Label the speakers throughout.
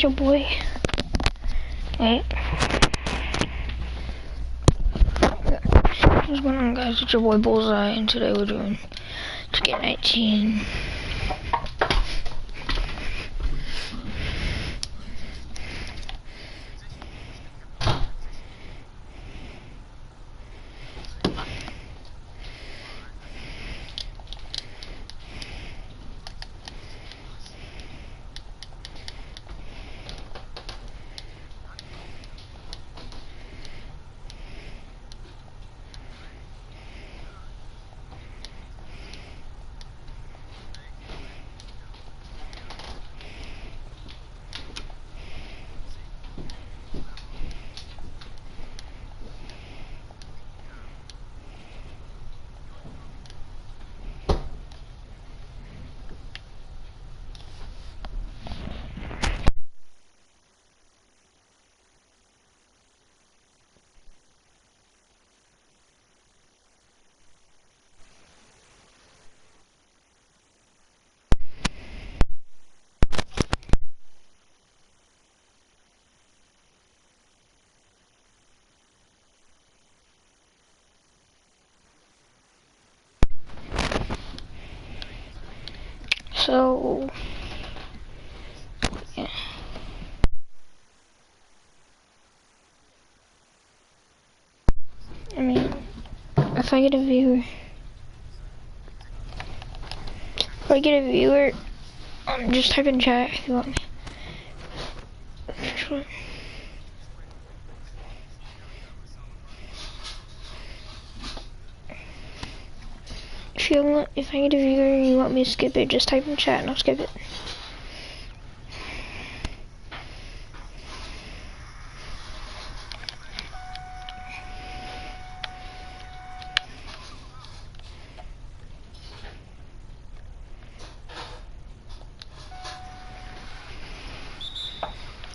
Speaker 1: it's your boy. Wait. What's going on, guys? It's your boy Bullseye, and today we're doing Ticket 19. So, yeah. I mean, if I get a viewer, just type in chat if you want me. Sure. If I get a viewer and you want me to skip it, just type in chat and I'll skip it.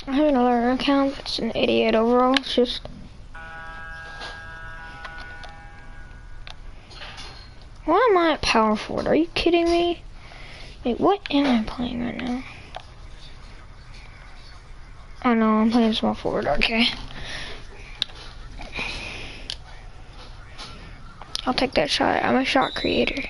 Speaker 1: I have another account that's an 88 overall. It's just why am I at power forward? Are you kidding me? Wait, what am I playing right now? Oh no, I'm playing small forward. Okay. I'll take that shot. I'm a shot creator.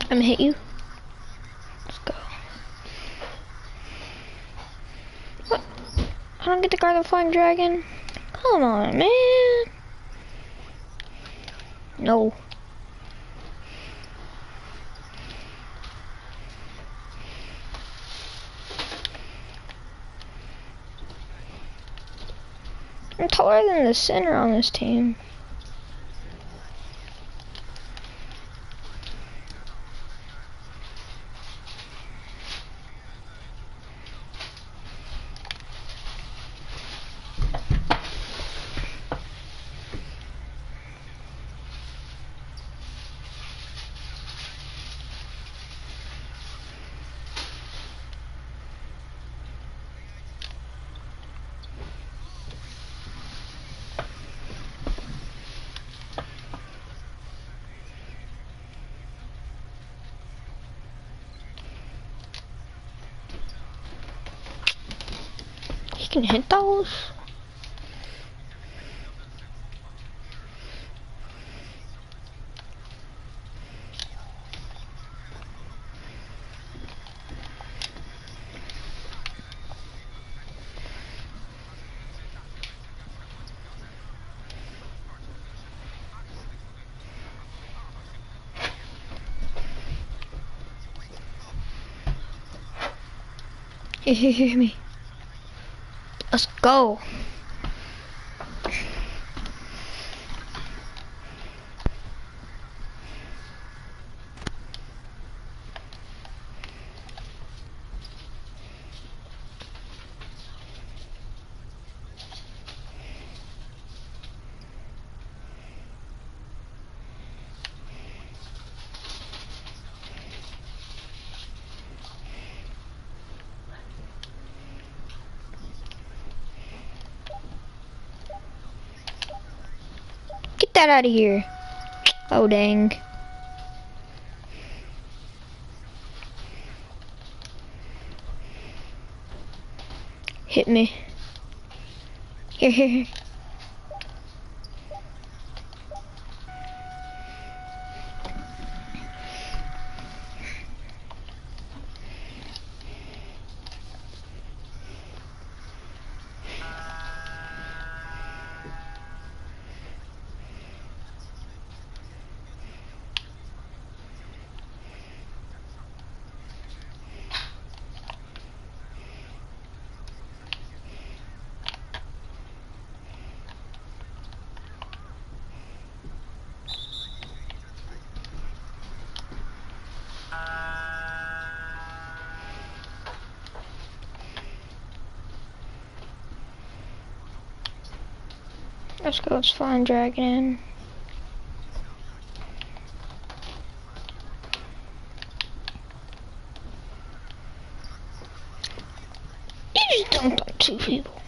Speaker 1: I'm gonna hit you. Let's go. What? I don't get to guard the flying dragon? Come on, man. No. I'm taller than the center on this team. You can hit those? Hear me. Let's go. that out of here. Oh, dang. Hit me. Here, here, here. Let's go, let's find Dragon. You just dumped on 2 people.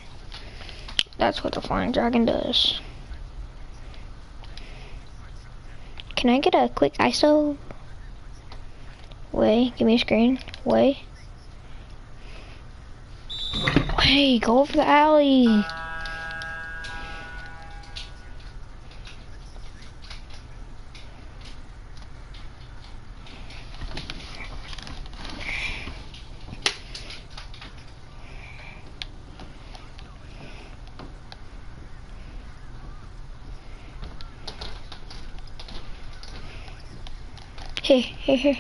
Speaker 1: That's what the Flying Dragon does. Can I get a quick ISO? Way, give me a screen. Way. Hey, go over the alley. Here, here, here.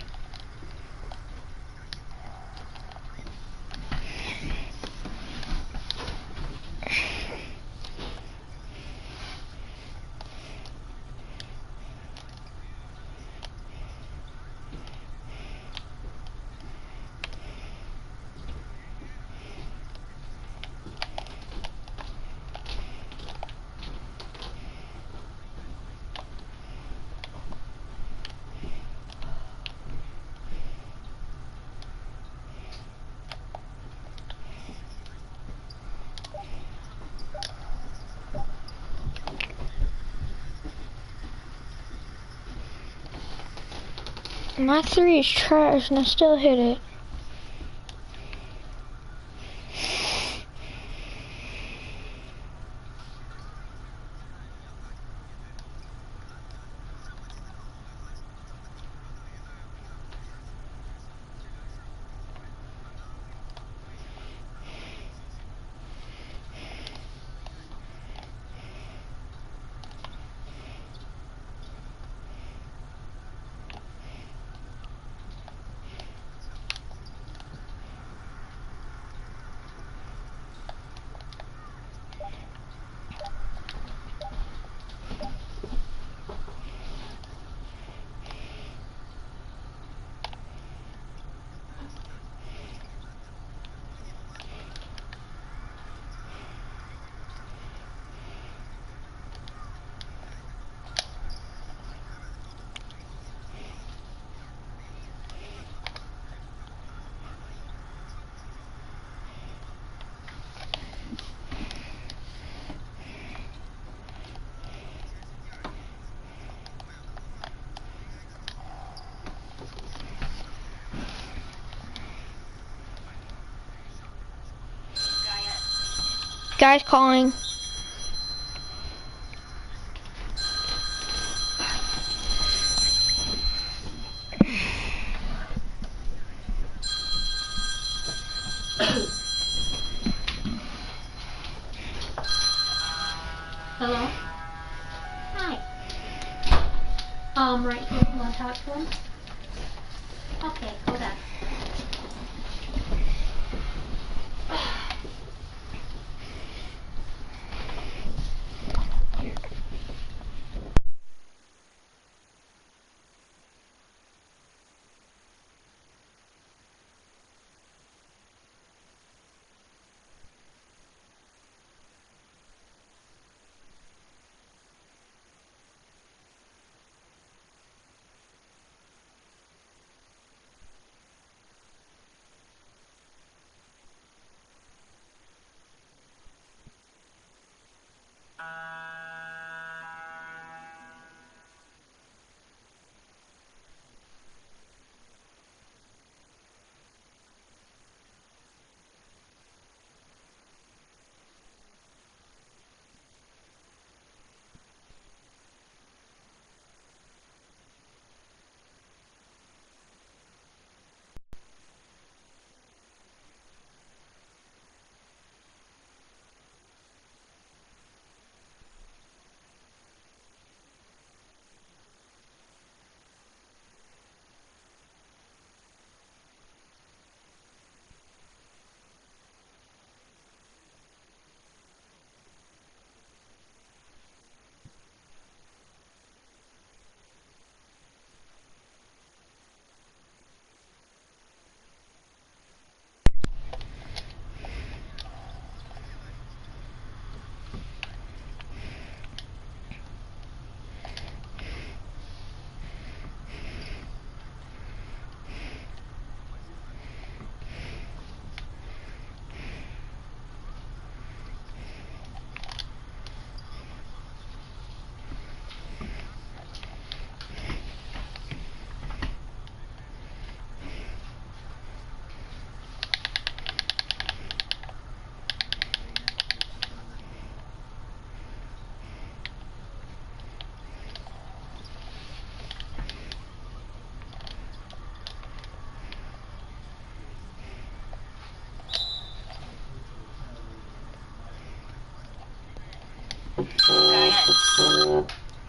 Speaker 1: My 3 is trash and I still hit it. Guys calling.
Speaker 2: Hello? Hi. Right here. You want to talk to him? Okay, hold on.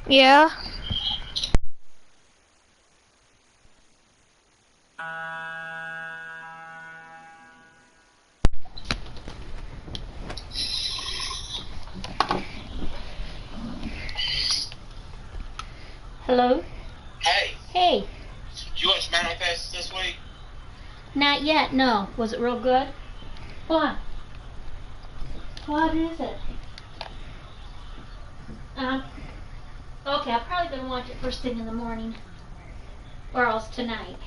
Speaker 1: Yeah.
Speaker 2: Hello?
Speaker 3: Hey,
Speaker 2: Hey.
Speaker 3: you watched Manifest this week?
Speaker 2: Not yet, no. Was it real good? What? What is it? Okay, I'm probably gonna watch it first thing in the morning. Or else tonight.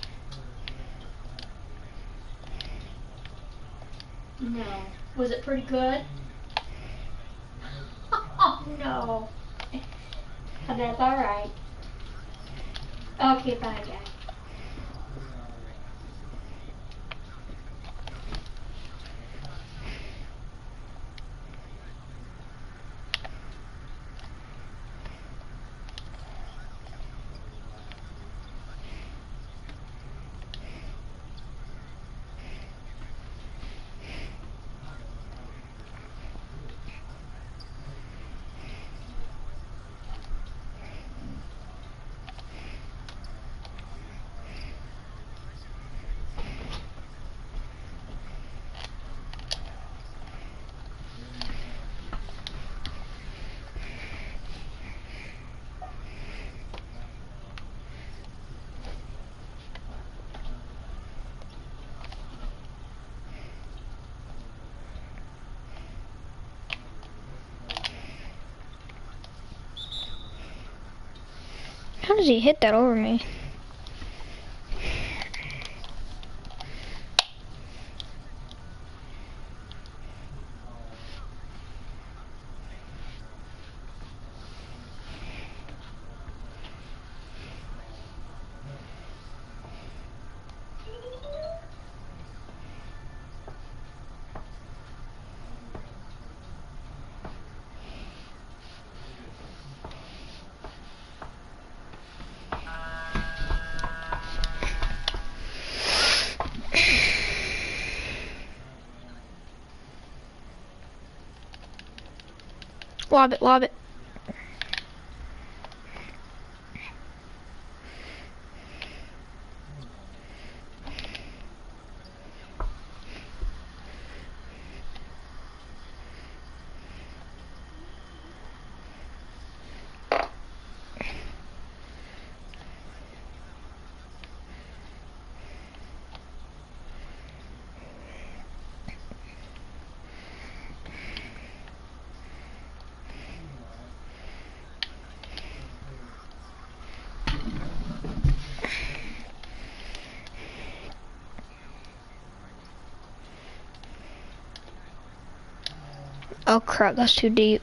Speaker 2: No. Was it pretty good? Oh, no. That's alright. Okay, bye, guys.
Speaker 1: How does he hit that over me? Lob it, lob it. Oh crap, that's too deep.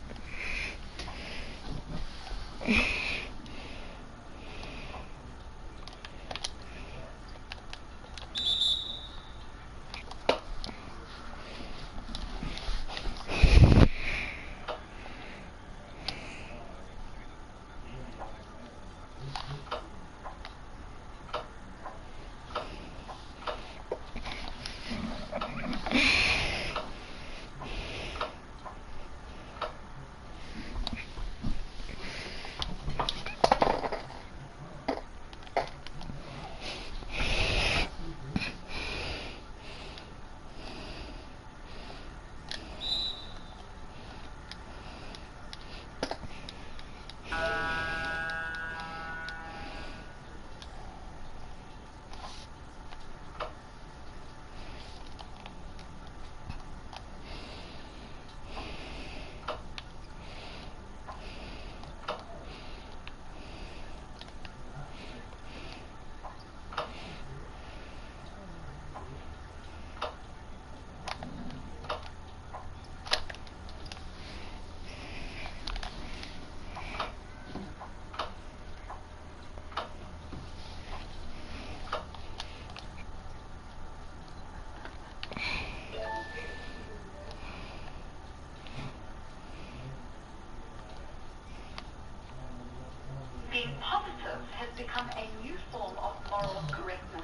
Speaker 4: Being positive has become a new form of moral correctness.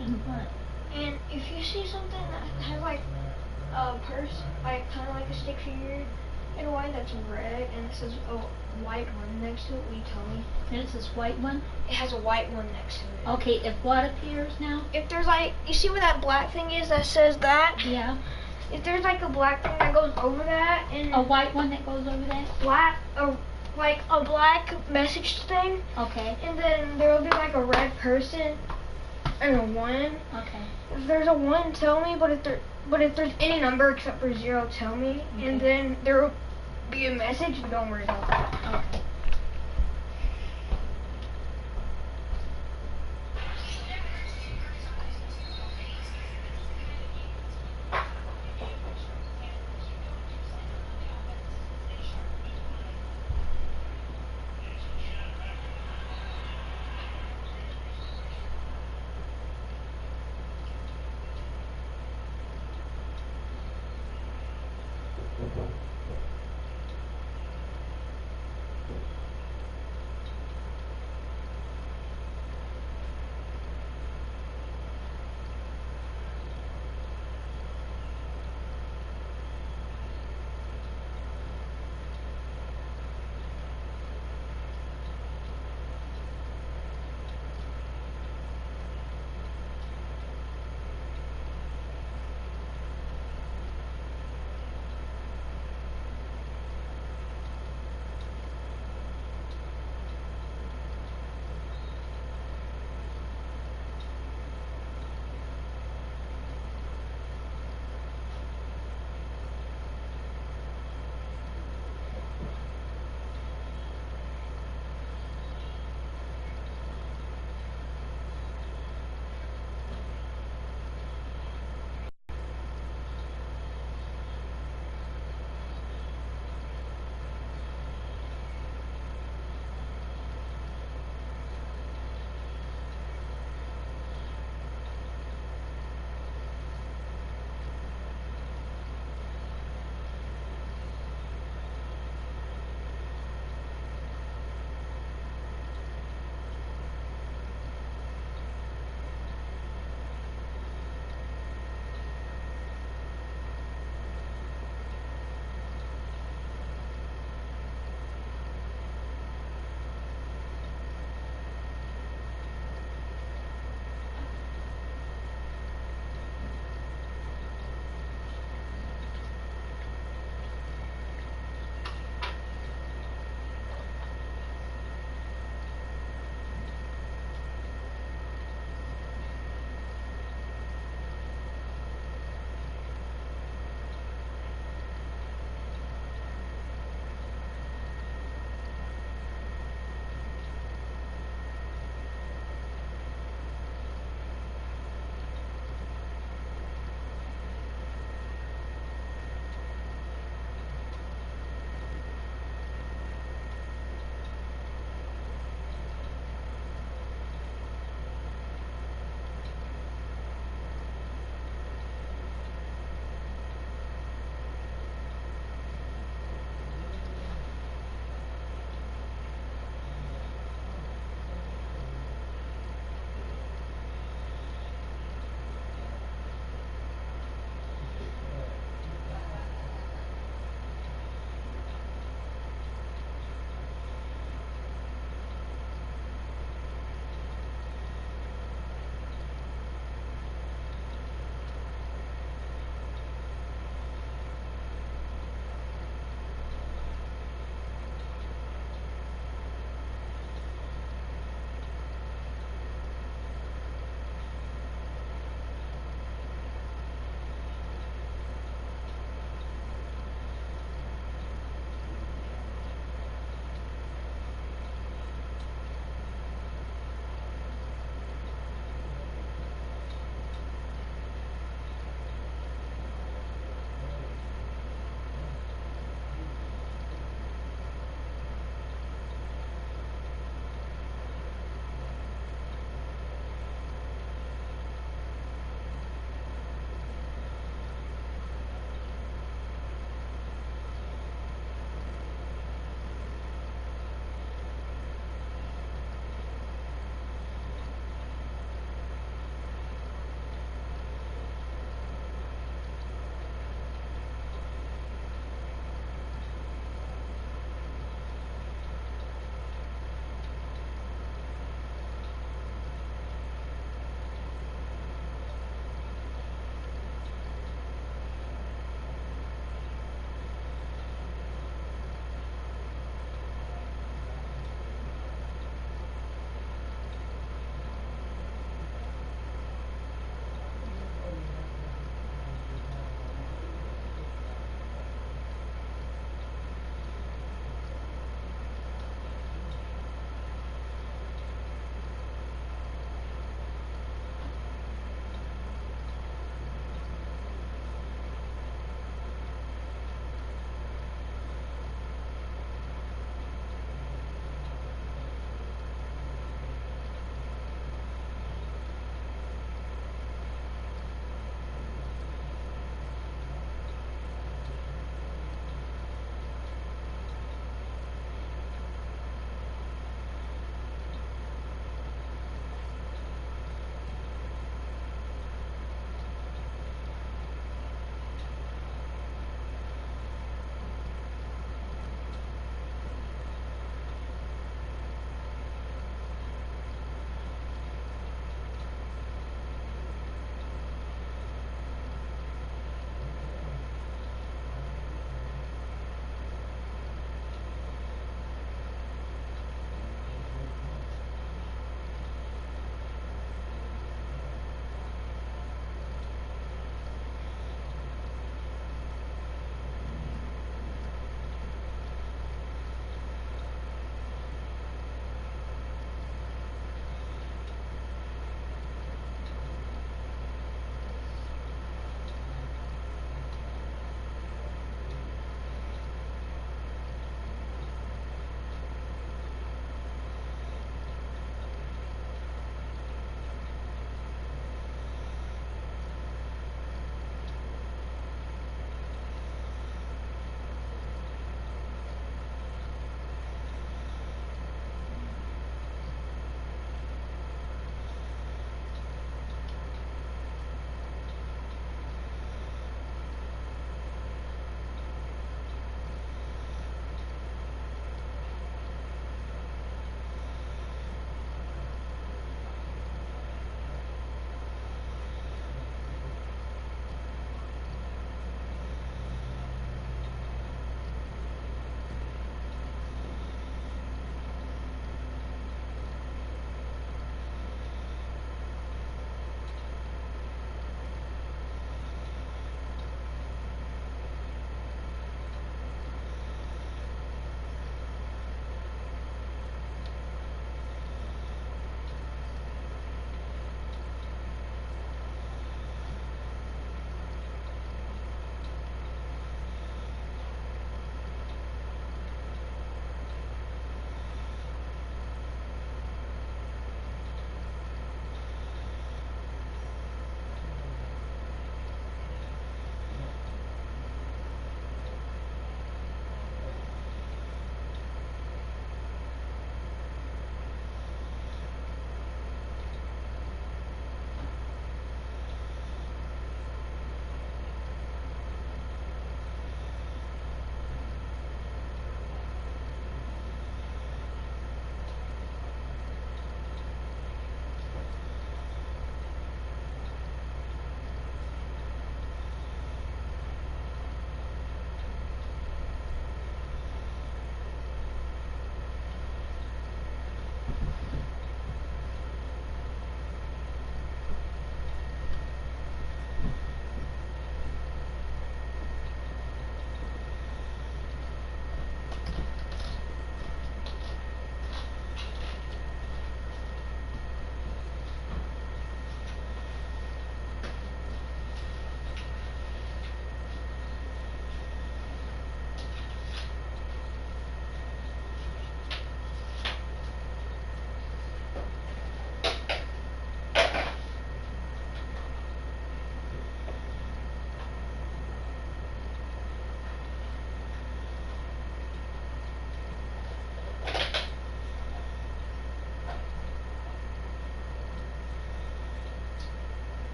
Speaker 2: And what?
Speaker 1: And if you see something that has like a purse, like kind of like a stick figure in white that's red, and it says a white one next to it, will you tell me?
Speaker 2: There's this white one.
Speaker 1: It has a white one next to it.
Speaker 2: Okay, if what appears now?
Speaker 1: If there's like, you see where that black thing is that says that?
Speaker 2: Yeah.
Speaker 1: If there's like a black thing that goes over that, and
Speaker 2: A white one that goes over that?
Speaker 1: like a black message thing,
Speaker 2: Okay.
Speaker 1: and then there will be like a red person and a one.
Speaker 2: Okay.
Speaker 1: If there's a one, tell me. But if there's any number except for 0, tell me.
Speaker 2: Okay.
Speaker 1: And then there will be a message. Don't worry about that.
Speaker 2: Okay.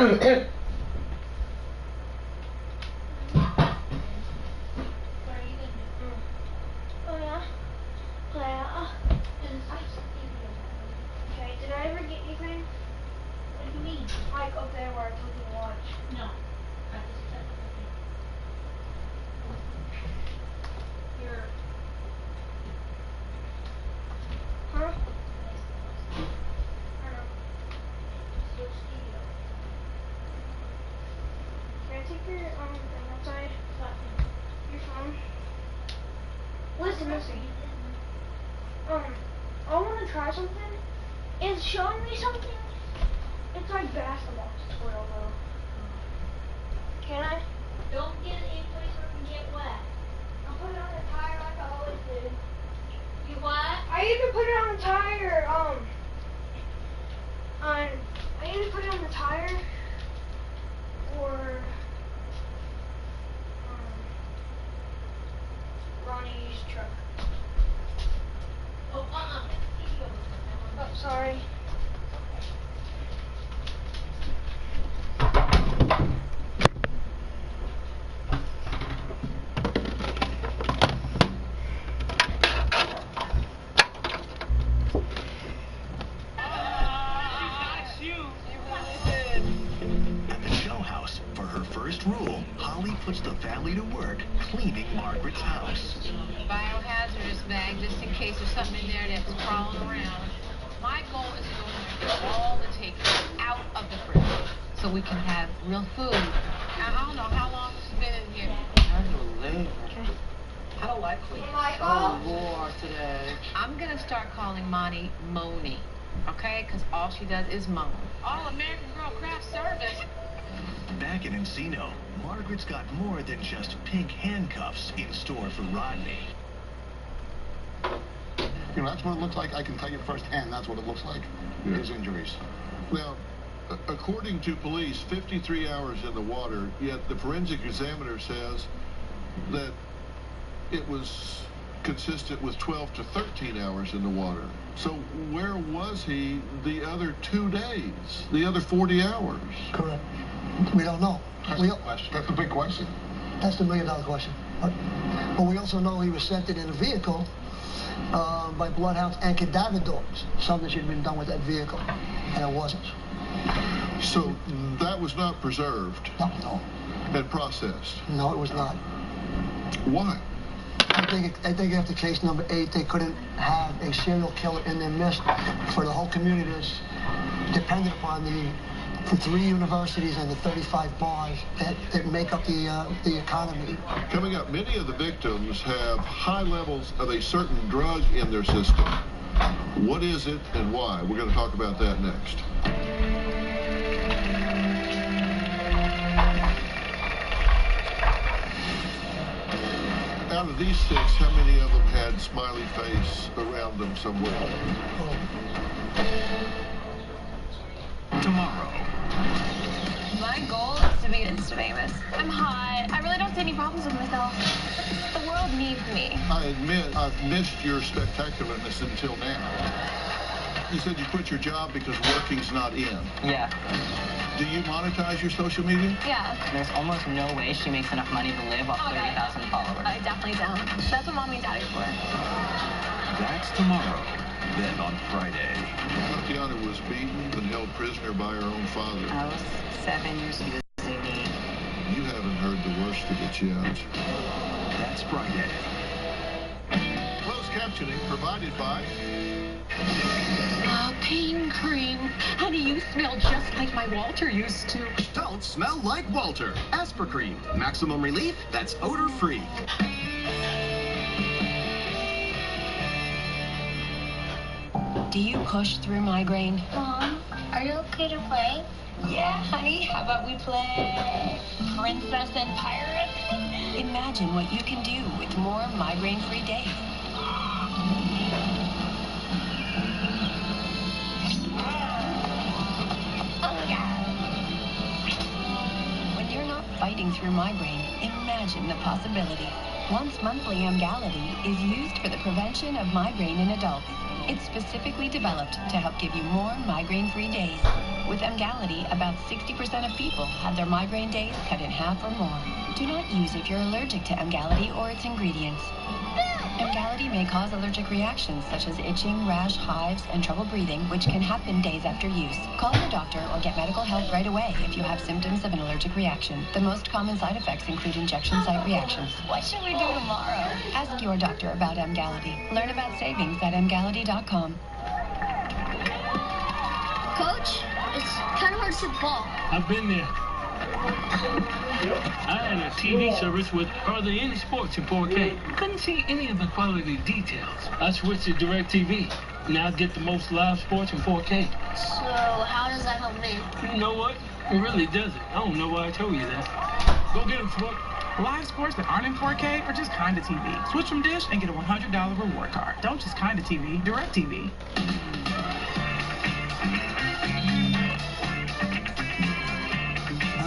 Speaker 1: Oh yeah? Yeah. Okay, did I ever get anything?
Speaker 2: What do you mean?
Speaker 1: Like up there where I told you to watch?
Speaker 2: No. I just said You're
Speaker 1: Huh? I don't know. Can I take your thing outside? Your phone? Listen. I want to try something. It's showing me something. It's like basketball tutorial though. Can I?
Speaker 2: Don't get it in place where it can get wet.
Speaker 1: I'll put it on the tire like I always do.
Speaker 2: You what?
Speaker 1: I either put it on the tire, I either put it on the tire or Ronnie's truck.
Speaker 2: Oh,
Speaker 1: Oh, sorry.
Speaker 5: At the show house, for her first rule, Holly puts the family to work cleaning Margaret's house.
Speaker 6: Biohazardous bag just in case there's something in there that's crawling around. My goal is to go and get all the takeout out of the fridge so we can have real food. I don't know how long this has been in here.
Speaker 7: I don't like cleaning.
Speaker 1: Michael?
Speaker 7: More today.
Speaker 6: I'm going to start calling Monty Moni, okay? Because all she does is moan. All American Girl craft service.
Speaker 5: Back in Encino, Margaret's got more than just pink handcuffs in store for Rodney.
Speaker 8: You know, that's what it looks like. I can tell you firsthand, that's what it looks like, his injuries.
Speaker 9: Now, according to police, 53 hours in the water, yet the forensic examiner says that it was consistent with 12 to 13 hours in the water. So where was he the other 2 days, the other 40 hours?
Speaker 10: Correct. We don't know.
Speaker 8: That's the question. That's the big question.
Speaker 10: That's the million-dollar question. But we also know he was sent in a vehicle by bloodhounds and cadaver dogs. Something should have been done with that vehicle, and it wasn't.
Speaker 9: So that was not preserved
Speaker 10: No.
Speaker 9: and processed.
Speaker 10: No, it was not.
Speaker 9: Why?
Speaker 10: I think after case number 8, they couldn't have a serial killer in their midst for the whole community that's dependent upon for 3 universities and the 35 bars that make up the economy.
Speaker 9: Coming up, many of the victims have high levels of a certain drug in their system. What is it and why? We're going to talk about that next. Out of these 6, how many of them had smiley face around them somewhere?
Speaker 5: Tomorrow.
Speaker 11: My goal is to be famous. I'm hot. I really don't see any problems with myself. The world needs me.
Speaker 9: I admit I've missed your spectacularness until now. You said you quit your job because working's not in.
Speaker 7: Yeah.
Speaker 9: Do you monetize your social media?
Speaker 11: Yeah.
Speaker 7: There's almost no way she makes enough money to live off 30,000 followers.
Speaker 11: I definitely don't. That's what Mommy and Daddy's for.
Speaker 5: That's tomorrow. Then on Friday.
Speaker 9: Tatiana was beaten and held prisoner by her own father.
Speaker 7: I was 7 years old.
Speaker 9: You haven't heard the worst of it yet.
Speaker 5: That's Friday.
Speaker 9: Closed captioning provided by...
Speaker 6: Pain cream. Honey, you smell just like my Walter used to.
Speaker 12: Don't smell like Walter. Aspercreme. Maximum relief that's odor-free.
Speaker 11: Do you push through migraine?
Speaker 13: Mom, are you okay to play?
Speaker 11: Yeah, honey. How about we play Princess and Pirates? Imagine what you can do with more migraine-free days. When you're not fighting through migraine, imagine the possibility. Once monthly Emgality is used for the prevention of migraine in adults. It's specifically developed to help give you more migraine-free days. With Emgality, about 60% of people have their migraine days cut in half or more. Do not use if you're allergic to Emgality or its ingredients. Emgality may cause allergic reactions such as itching, rash, hives, and trouble breathing, which can happen days after use. Call your doctor or get medical help right away if you have symptoms of an allergic reaction. The most common side effects include injection site reactions.
Speaker 13: What should we do tomorrow?
Speaker 11: Ask your doctor about Emgality. Learn about savings at emgality.com.
Speaker 13: Coach, it's kind of hard to see the ball.
Speaker 14: I've been there. I had a TV service with hardly any sports in 4K. Couldn't see any of the quality details. I switched to DirecTV. Now I get the most live sports in 4K.
Speaker 13: So how does that help me?
Speaker 14: You know what? It really doesn't. I don't know why I told you that. Go get them, Sport.
Speaker 15: Live sports that aren't in 4K are just Kinda TV. Switch from Dish and get a $100 reward card. Don't just Kinda TV, DirecTV.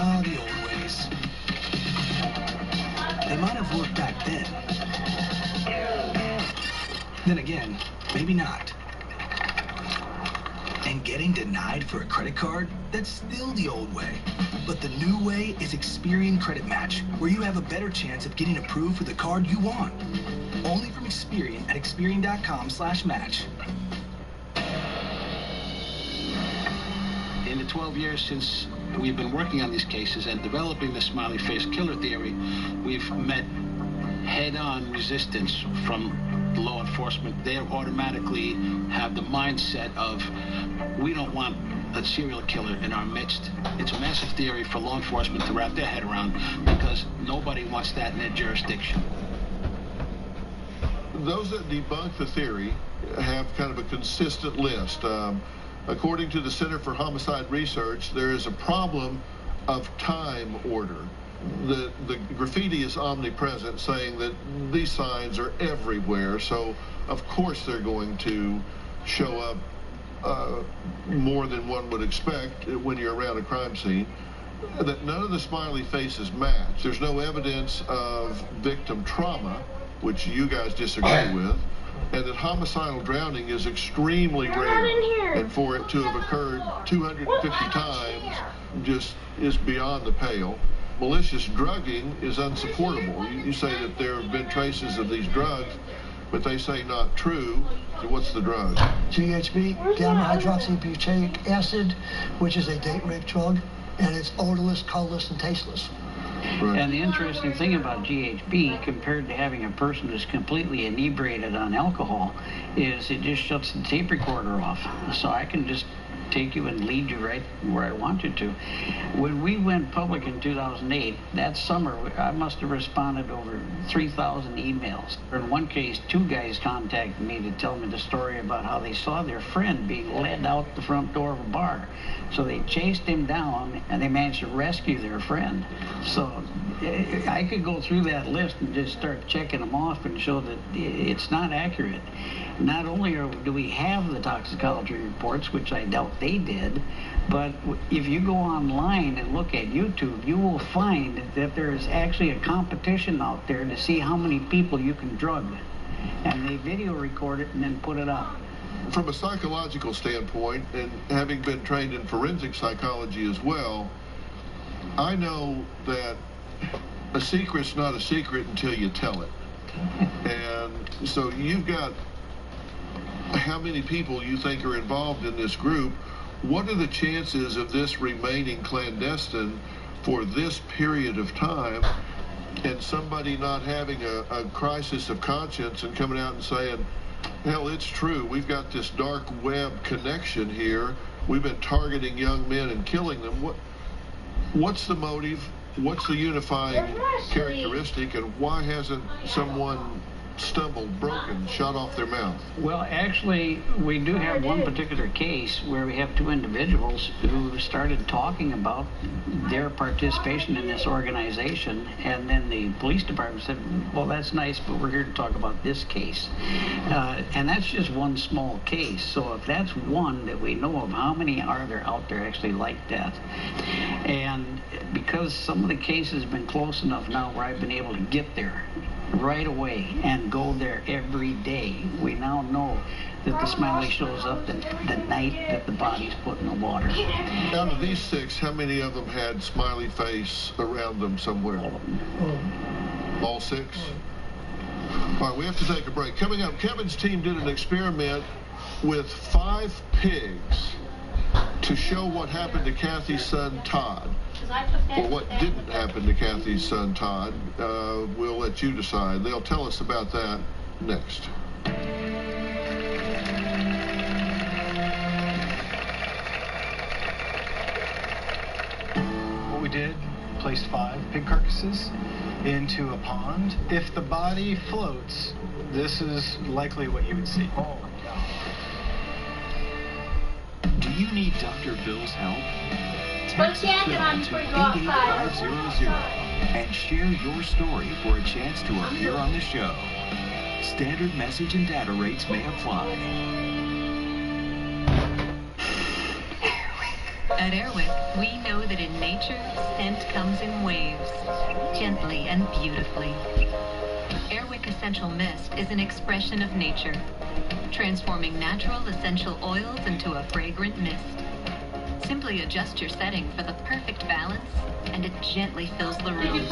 Speaker 16: Ah, the old ways. They might have worked back then. Then again, maybe not. And getting denied for a credit card? That's still the old way. But the new way is Experian Credit Match, where you have a better chance of getting approved for the card you want. Only from Experian at Experian.com/match.
Speaker 17: In the 12 years since we've been working on these cases and developing the smiley face killer theory, we've met head-on resistance from law enforcement. They automatically have the mindset of, we don't want a serial killer in our midst. It's a massive theory for law enforcement to wrap their head around because nobody wants that in their jurisdiction.
Speaker 9: Those that debunk the theory have kind of a consistent list. According to the Center for Homicide Research, there is a problem of time order. The graffiti is omnipresent, saying that these signs are everywhere, so of course they're going to show up more than one would expect when you're around a crime scene. That none of the smiley faces match. There's no evidence of victim trauma, which you guys disagree with, and that homicidal drowning is extremely rare, and for it to have occurred 250 times just is beyond the pale. Malicious drugging is unsupportable. You say that there have been traces of these drugs, but they say not true. So what's the drug?
Speaker 10: GHB, gamma hydroxybutyric acid, which is a date rape drug, and it's odorless, colorless, and tasteless.
Speaker 18: Right. And the interesting thing about GHB, compared to having a person who's completely inebriated on alcohol, is it just shuts the tape recorder off. So I can just take you and lead you right where I wanted to. When we went public in 2008, that summer, I must have responded over 3,000 emails. In one case, 2 guys contacted me to tell me the story about how they saw their friend being led out the front door of a bar. So they chased him down, and they managed to rescue their friend. So I could go through that list and just start checking them off and show that it's not accurate. Not only do we have the toxicology reports, which I doubt they did, but if you go online and look at YouTube, you will find that there is actually a competition out there to see how many people you can drug. And they video record it and then put it up.
Speaker 9: From a psychological standpoint, and having been trained in forensic psychology as well, I know that a secret's not a secret until you tell it. And so you've got how many people you think are involved in this group. What are the chances of this remaining clandestine for this period of time, and somebody not having a crisis of conscience and coming out and saying, hell, it's true, we've got this dark web connection here, we've been targeting young men and killing them. What's the motive? What's the unifying characteristic, and why hasn't someone stumbled, broken, shot off their mouth?
Speaker 18: Well, actually, we do have one particular case where we have 2 individuals who started talking about their participation in this organization, and then the police department said, well, that's nice, but we're here to talk about this case. And that's just one small case. So if that's one that we know of, how many are there out there actually like that? And because some of the cases have been close enough now where I've been able to get there right away and go there every day, we now know that the smiley shows up the night that the body's put in the water.
Speaker 9: Out of these 6, how many of them had smiley face around them somewhere? All 6? All right, we have to take a break. Coming up, Kevin's team did an experiment with 5 pigs to show what happened to Kathy's son, Todd. Or what didn't happen to Kathy's son, Todd. We'll let you decide. They'll tell us about that next.
Speaker 19: What we did, placed 5 pig carcasses into a pond. If the body floats, this is likely what you would see. Oh my God.
Speaker 20: Do you need Dr. Bill's help?
Speaker 2: Text
Speaker 20: Bill to 88500 and share your story for a chance to appear on the show. Standard message and data rates may apply.
Speaker 11: At Airwick, we know that in nature, scent comes in waves, gently and beautifully. Airwick Essential Mist is an expression of nature, transforming natural essential oils into a fragrant mist. Simply adjust your setting for the perfect balance, and it gently fills the room,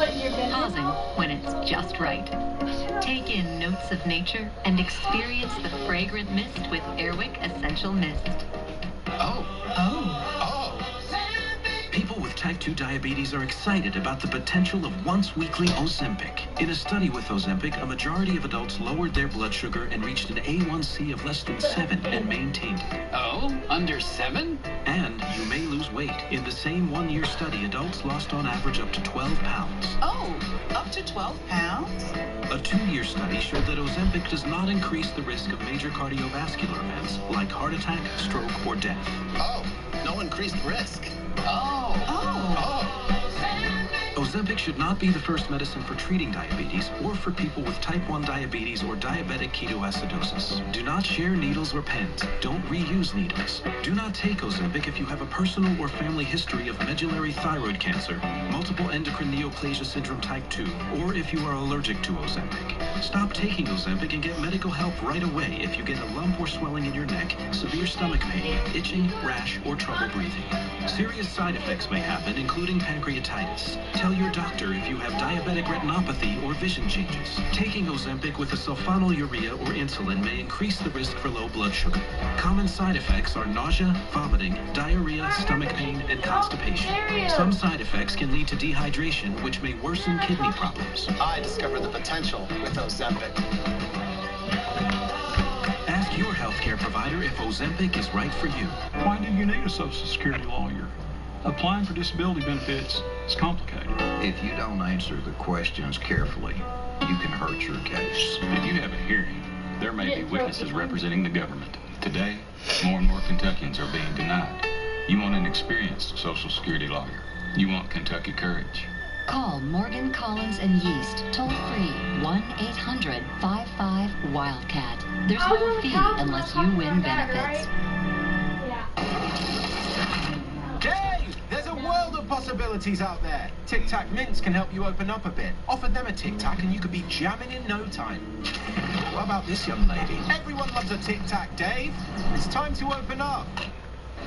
Speaker 11: pausing when it's just right. Take in notes of nature and experience the fragrant mist with Airwick Essential Mist.
Speaker 16: People with type 2 diabetes are excited about the potential of once-weekly Ozempic. In a study with Ozempic, a majority of adults lowered their blood sugar and reached an A1C of less than 7 and maintained it.
Speaker 7: Oh, under 7?
Speaker 16: And you may lose weight. In the same one-year study, adults lost on average up to 12 pounds.
Speaker 15: Oh, up to 12 pounds?
Speaker 16: A 2-year study showed that Ozempic does not increase the risk of major cardiovascular events like heart attack, stroke, or death.
Speaker 12: Oh, no increased risk.
Speaker 16: Ozempic should not be the first medicine for treating diabetes or for people with type 1 diabetes or diabetic ketoacidosis. Do not share needles or pens. Don't reuse needles. Do not take Ozempic if you have a personal or family history of medullary thyroid cancer, multiple endocrine neoplasia syndrome type 2, or if you are allergic to Ozempic. Stop taking Ozempic and get medical help right away if you get a lump or swelling in your neck, severe stomach pain, itching, rash, or trouble breathing. Serious side effects may happen, including pancreatitis. Tell your doctor if you have diabetic retinopathy or vision changes. Taking Ozempic with a sulfonylurea or insulin may increase the risk for low blood sugar. Common side effects are nausea, vomiting, diarrhea, stomach pain, and constipation. Some side effects can lead to dehydration, which may worsen kidney problems.
Speaker 12: I discovered the potential with Ozempic.
Speaker 16: Ask your healthcare provider if Ozempic is right for you.
Speaker 21: Why do you need a Social Security lawyer? Applying for disability benefits is complicated.
Speaker 22: If you don't answer the questions carefully, you can hurt your case.
Speaker 23: If you have a hearing, there may be witnesses representing the government. Today, more and more Kentuckians are being denied. You want an experienced Social Security lawyer. You want Kentucky courage.
Speaker 11: Call Morgan, Collins, and Yeast toll-free 1-800-55-WILDCAT. There's no fee unless you win benefits.
Speaker 24: Dave, there's a world of possibilities out there. Tic Tac Mints can help you open up a bit. Offer them a Tic Tac and you could be jamming in no time. What about this young lady? Everyone loves a Tic Tac, Dave. It's time to open up.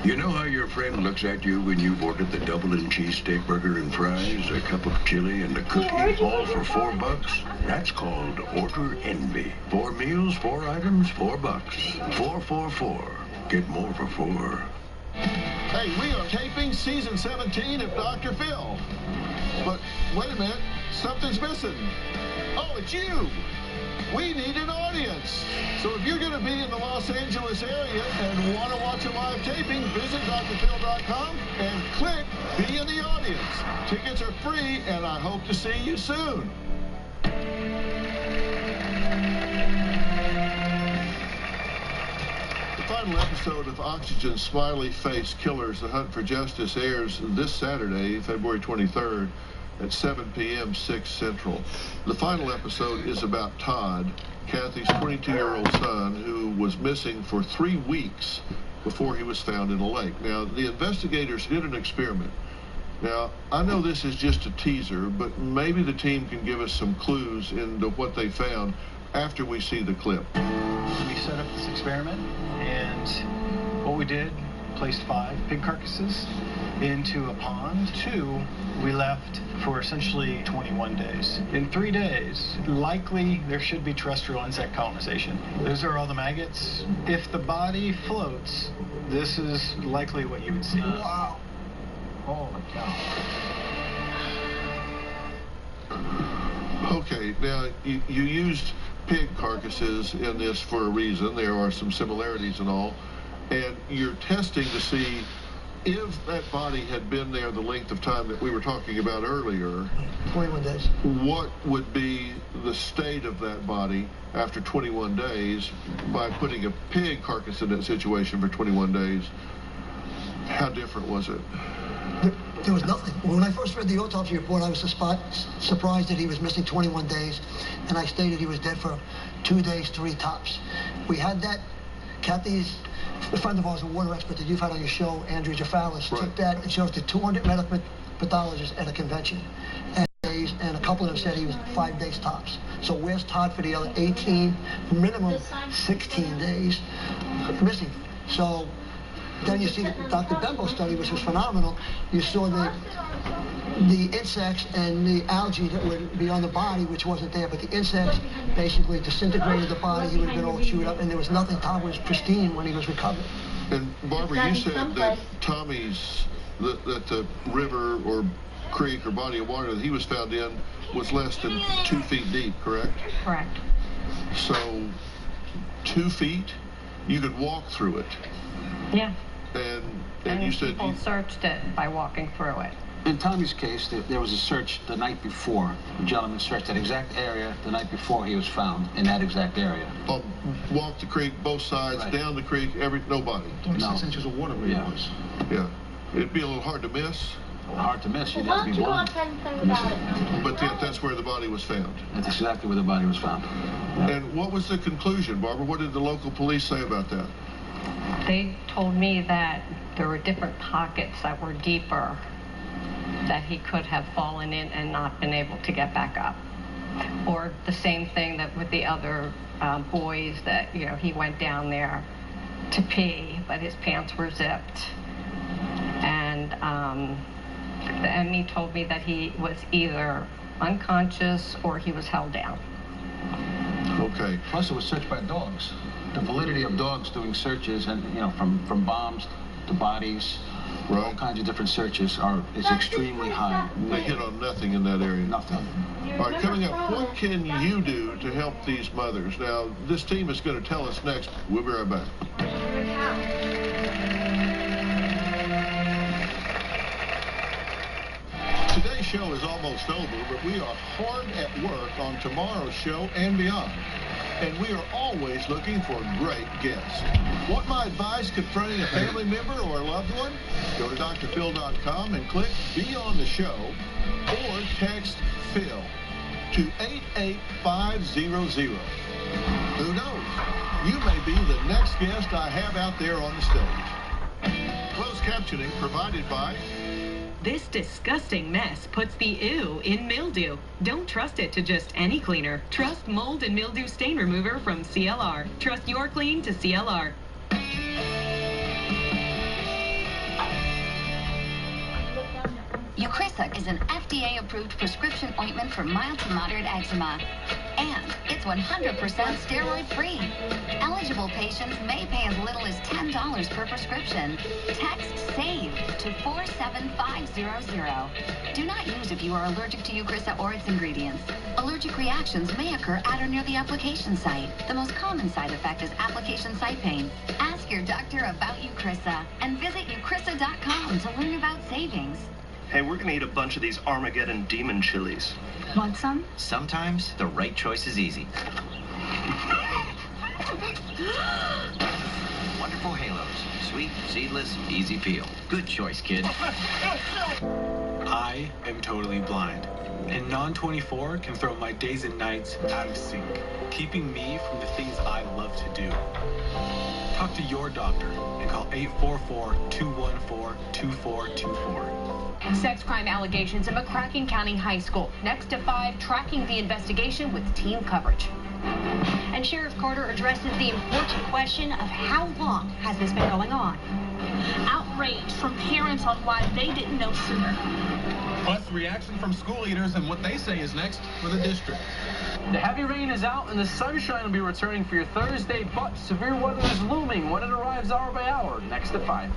Speaker 22: You know how your friend looks at you when you've ordered the double and cheese steak burger and fries, a cup of chili, and a cookie, all for $4? That's called order envy. 4 meals, 4 items, $4. 444. Get more for 4.
Speaker 9: Hey, we are taping season 17 of Dr. Phil. But wait a minute, something's missing. Oh, it's you. We need an audience. So if you're going to be in the Los Angeles area and want to watch a live taping, visit drphil.com and click Be in the Audience. Tickets are free, and I hope to see you soon. The final episode of Oxygen Smiley Face Killers, The Hunt for Justice airs this Saturday, February 23rd. At 7 p.m. 6 Central. The final episode is about Todd, Kathy's 22-year-old son, who was missing for 3 weeks before he was found in a lake. Now, the investigators did an experiment. Now, I know this is just a teaser, but maybe the team can give us some clues into what they found after we see the clip.
Speaker 19: We set up the experiment, and what we did, placed 5 pig carcasses into a pond. 2 we left for essentially 21 days. In 3 days, likely there should be terrestrial insect colonization. Those are all the maggots. If the body floats, this is likely what you would see.
Speaker 10: Wow.
Speaker 19: Holy cow.
Speaker 9: Okay, now you used pig carcasses in this for a reason. There are some similarities and all. And you're testing to see if that body had been there the length of time that we were talking about earlier.
Speaker 10: 21 days.
Speaker 9: What would be the state of that body after 21 days by putting a pig carcass in that situation for 21 days? How different was it?
Speaker 10: There was nothing. When I first read the autopsy report, I was surprised that he was missing 21 days, and I stated he was dead for 2 days, 3 tops. We had that. Kathy's, a friend of ours, a water expert that you've had on your show, Andrew Jafalis, took that and showed it to 200 medical pathologists at a convention. And a couple of them said he was 5 days tops. So where's Todd for the other 18, minimum 16 days missing? So then you see Dr. Bembo's study, which was phenomenal. You saw the insects and the algae that would be on the body, which wasn't there, but the insects basically disintegrated the body. He would have been all chewed up, and there was nothing. Tom was pristine when he was recovered.
Speaker 9: And Barbara, you said that Tommy's, that the river or creek or body of water that he was found in was less than 2 feet deep, correct?
Speaker 11: Correct.
Speaker 9: So 2 feet, you could walk through it.
Speaker 11: Yeah.
Speaker 9: And you said
Speaker 11: people searched it by walking through it.
Speaker 17: In Tommy's case, there was a search the night before. The gentleman searched that exact area the night before he was found in that exact area.
Speaker 9: Walked the creek, both sides, down the creek, nobody.
Speaker 19: 26 inches of water where he was.
Speaker 9: Yeah. It'd be a little hard to miss.
Speaker 17: Hard to miss. You'd have to be blind.
Speaker 9: But that's where the body was found.
Speaker 17: That's exactly where the body was found.
Speaker 9: And what was the conclusion, Barbara? What did the local police say about that?
Speaker 11: They told me that there were different pockets that were deeper that he could have fallen in and not been able to get back up. Or the same thing that with the other boys that, he went down there to pee, but his pants were zipped. And the ME told me that he was either unconscious or he was held down.
Speaker 9: Okay.
Speaker 17: Plus, it was searched by dogs. The validity of dogs doing searches, and from bombs to bodies, all kinds of different searches is extremely high.
Speaker 9: They hit on nothing in that area.
Speaker 17: Nothing.
Speaker 9: All right, coming up, what can you do to help these mothers? Now, this team is going to tell us next. We'll be right back. Today's show is almost over, but we are hard at work on tomorrow's show and beyond. And we are always looking for great guests. Want my advice confronting a family member or a loved one? Go to drphil.com and click Be on the Show or text Phil to 88500. Who knows? You may be the next guest I have out there on the stage. Closed captioning provided by...
Speaker 1: This disgusting mess puts the ew in mildew. Don't trust it to just any cleaner. Trust mold and mildew stain remover from CLR. Trust your clean to CLR.
Speaker 3: Eucrisa is an FDA-approved prescription ointment for mild to moderate eczema. And it's 100% steroid-free. Eligible patients may pay as little as $10 per prescription. Text SAVE to 47500. Do not use if you are allergic to Eucrisa or its ingredients. Allergic reactions may occur at or near the application site. The most common side effect is application site pain. Ask your doctor about Eucrisa and visit eucrisa.com to learn about savings.
Speaker 4: Hey, we're gonna eat a bunch of these Armageddon demon chilies.
Speaker 3: Want some?
Speaker 8: Sometimes the right choice is easy. Wonderful halos. Sweet, seedless, easy peel. Good choice, kid.
Speaker 19: I am totally blind. And Non-24 can throw my days and nights out of sync, keeping me from the things I love to do. Talk to your doctor and call 844-214-2424.
Speaker 25: Sex crime allegations at McCracken County High School. Next to 5, tracking the investigation with team coverage.
Speaker 5: And Sheriff Carter addresses the important question of how long has this been going on.
Speaker 15: Outrage from parents on why they didn't know sooner.
Speaker 24: Plus reaction from school leaders and what they say is next for the district. The heavy rain is out and the sunshine will be returning for your Thursday, but severe weather is looming when it arrives hour by hour, next at 5.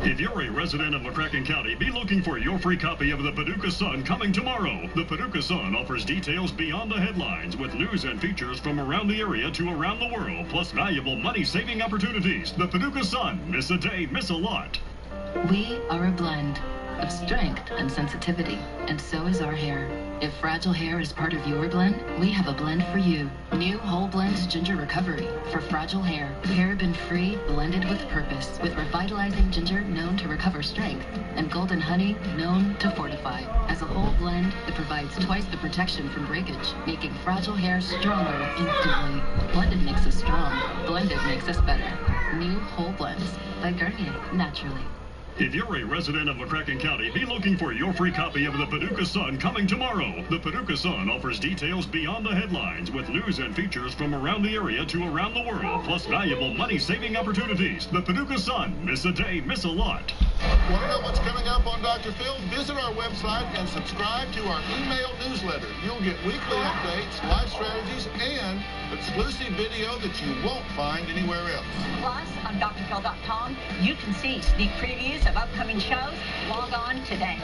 Speaker 6: If you're a resident of McCracken County, be looking for your free copy of the Paducah Sun coming tomorrow. The Paducah Sun offers details beyond the headlines with news and features from around the area to around the world, plus valuable money-saving opportunities. The Paducah Sun. Miss a day, miss a lot.
Speaker 7: We are a blend of strength and sensitivity, and so is our hair. If fragile hair is part of your blend, we have a blend for you. New Whole Blends Ginger Recovery for fragile hair. Paraben-free, blended with purpose, with revitalizing ginger known to recover strength, and golden honey known to fortify. As a whole blend, it provides twice the protection from breakage, making fragile hair stronger instantly. Blended makes us strong. Blended makes us better. New Whole Blends by Garnier, naturally.
Speaker 6: If you're a resident of McCracken County, be looking for your free copy of the Paducah Sun coming tomorrow. The Paducah Sun offers details beyond the headlines with news and features from around the area to around the world, plus valuable money-saving opportunities. The Paducah Sun. Miss a day, miss a lot.
Speaker 9: Want to know what's coming up on Dr. Phil? Visit our website and subscribe to our email newsletter. You'll get weekly updates, life strategies, and exclusive video that you won't find anywhere else.
Speaker 5: Plus, on drphil.com, you can see sneak previews of upcoming shows. Log on today.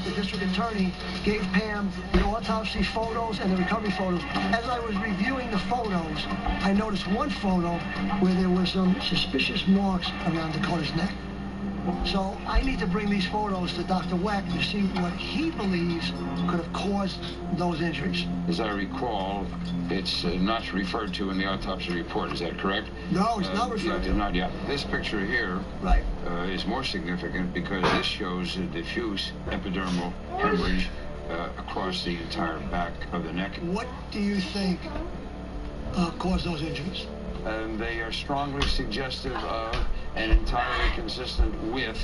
Speaker 10: The district attorney gave Pam the autopsy photos and the recovery photos. As I was reviewing the photos, I noticed one photo where there was some suspicious marks around Dakota's neck. So I need to bring these photos to Dr. Weck to see what he believes could have caused those injuries.
Speaker 13: As I recall, it's not referred to in the autopsy report. Is that correct?
Speaker 10: No, it's not referred to.
Speaker 13: Not yet. This picture here
Speaker 10: right.
Speaker 13: Is more significant because this shows a diffuse epidermal hemorrhage across the entire back of the neck.
Speaker 10: What do you think caused those injuries?
Speaker 13: They are strongly suggestive of and entirely consistent with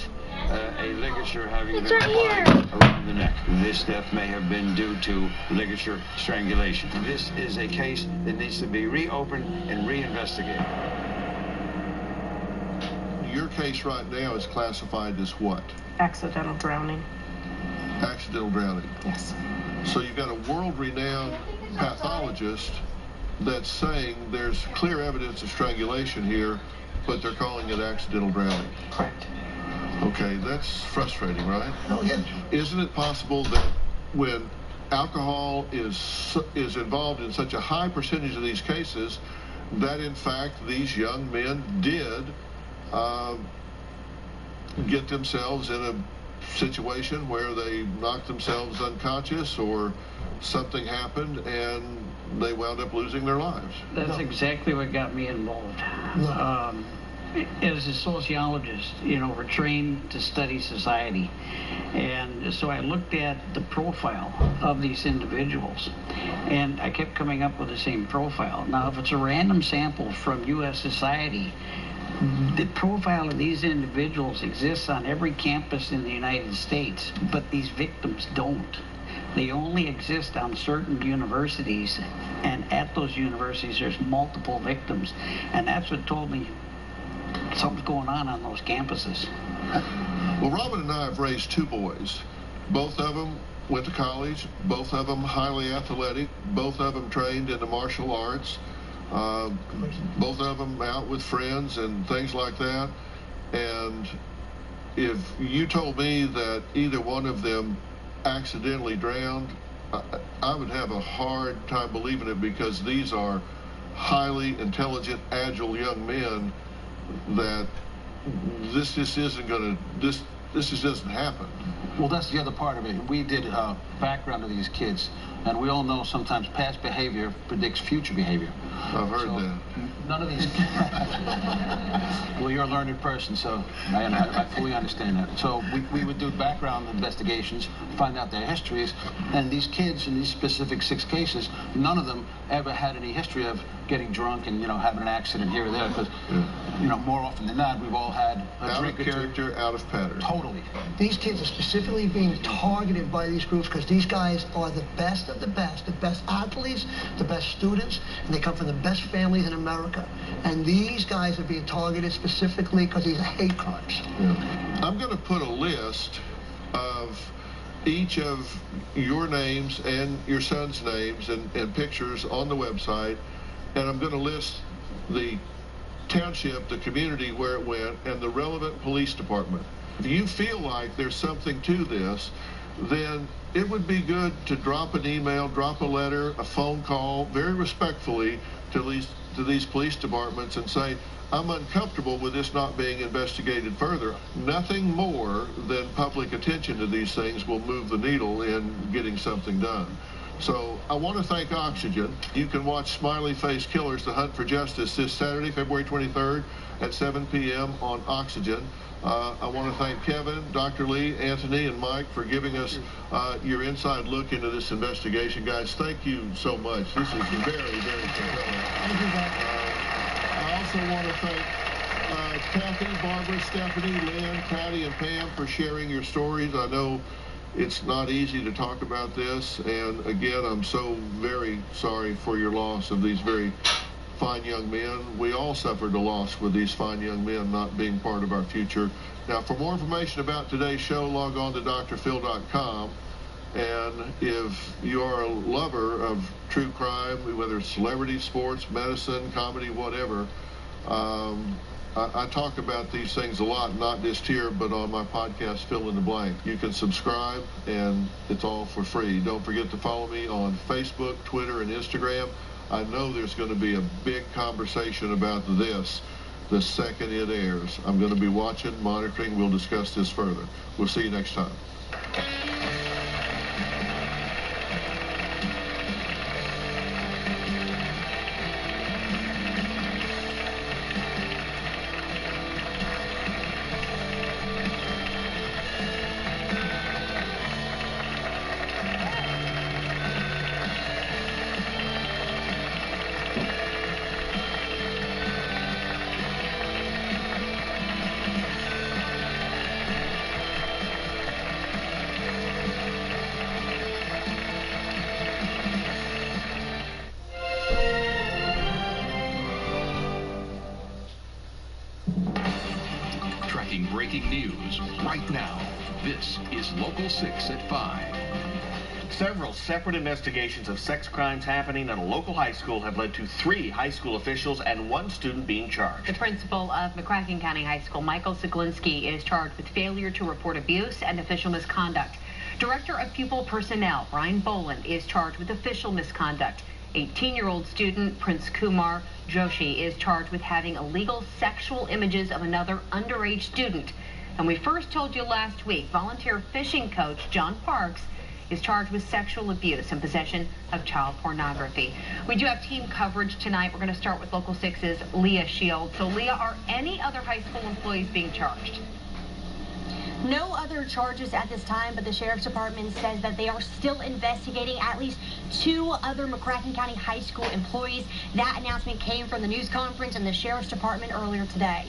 Speaker 13: a ligature having been applied around the neck. This death may have been due to ligature strangulation. This is a case that needs to be reopened and reinvestigated.
Speaker 9: Your case right now is classified as what?
Speaker 15: Accidental drowning.
Speaker 9: Accidental drowning.
Speaker 15: Yes.
Speaker 9: So you've got a world-renowned pathologist that's saying there's clear evidence of strangulation here, but they're calling it accidental drowning.
Speaker 15: Correct.
Speaker 9: Okay, that's frustrating, right?
Speaker 10: Oh, yeah.
Speaker 9: Isn't it possible that when alcohol is involved in such a high percentage of these cases, that in fact these young men did get themselves in a situation where they knocked themselves unconscious or something happened and they wound up losing their lives?
Speaker 14: That's exactly what got me involved. As a sociologist, we're trained to study society. And so I looked at the profile of these individuals, and I kept coming up with the same profile. Now, if it's a random sample from U.S. society, the profile of these individuals exists on every campus in the United States, but these victims don't. They only exist on certain universities, and at those universities there's multiple victims. And that's what told me something's going on those campuses.
Speaker 9: Well, Robin and I have raised two boys. Both of them went to college, both of them highly athletic, both of them trained in the martial arts, both of them out with friends and things like that. And if you told me that either one of them accidentally drowned, I would have a hard time believing it, because these are highly intelligent, agile young men that this just doesn't happen.
Speaker 17: Well, that's the other part of it. We did a background of these kids, and we all know sometimes past behavior predicts future behavior.
Speaker 9: I've heard that.
Speaker 17: None of these... Well, you're a learned person, so I fully understand that. So we would do background investigations, find out their histories, and these kids in these specific 6 cases, none of them ever had any history of getting drunk and, having an accident here or there, because, more often than not, we've all had a drink or two.
Speaker 9: Out of character, out of pattern.
Speaker 17: Totally.
Speaker 10: These kids are specifically being targeted by these groups because these guys are the best of the best athletes, the best students, and they come from the best families in America. And these guys are being targeted specifically because these are hate crimes.
Speaker 9: Yeah. I'm going to put a list of each of your names and your son's names and pictures on the website, and I'm going to list the township, the community where it went, and the relevant police department. If you feel like there's something to this, then it would be good to drop an email, drop a letter, a phone call, very respectfully to these police departments and say, I'm uncomfortable with this not being investigated further. Nothing more than public attention to these things will move the needle in getting something done. So I want to thank Oxygen. You can watch Smiley Face Killers, The Hunt for Justice, this Saturday, February 23rd at 7 p.m. on Oxygen. I want to thank Kevin, Dr. Lee, Anthony, and Mike for giving us your inside look into this investigation. Guys, thank you so much. This is very, very compelling. I also want to thank Kathy, Barbara, Stephanie, Lynn, Patty, and Pam for sharing your stories. I know it's not easy to talk about this, and again, I'm so very sorry for your loss of these very fine young men. We all suffered a loss with these fine young men not being part of our future. Now, for more information about today's show, log on to drphil.com. And if you are a lover of true crime, whether it's celebrity, sports, medicine, comedy, whatever, I talk about these things a lot, not just here, but on my podcast, Fill in the Blank. You can subscribe, and it's all for free. Don't forget to follow me on Facebook, Twitter, and Instagram. I know there's going to be a big conversation about this the second it airs. I'm going to be watching, monitoring. We'll discuss this further. We'll see you next time.
Speaker 2: Breaking news right now. This is Local 6 at 5.
Speaker 12: Several separate investigations of sex crimes happening at a local high school have led to 3 high school officials and 1 student being charged.
Speaker 16: The principal of McCracken County High School, Michael Siglinski, is charged with failure to report abuse and official misconduct. Director of Pupil Personnel, Brian Boland, is charged with official misconduct. 18-year-old student Prince Kumar Joshi is charged with having illegal sexual images of another underage student. And we first told you last week, volunteer fishing coach John Parks is charged with sexual abuse and possession of child pornography. We do have team coverage tonight. We're going to start with Local 6's Leah Shields. So, Leah, are any other high school employees being charged?
Speaker 18: No other charges at this time, but the Sheriff's Department says that they are still investigating at least 2 other McCracken County High School employees. That announcement came from the news conference in the Sheriff's Department earlier today.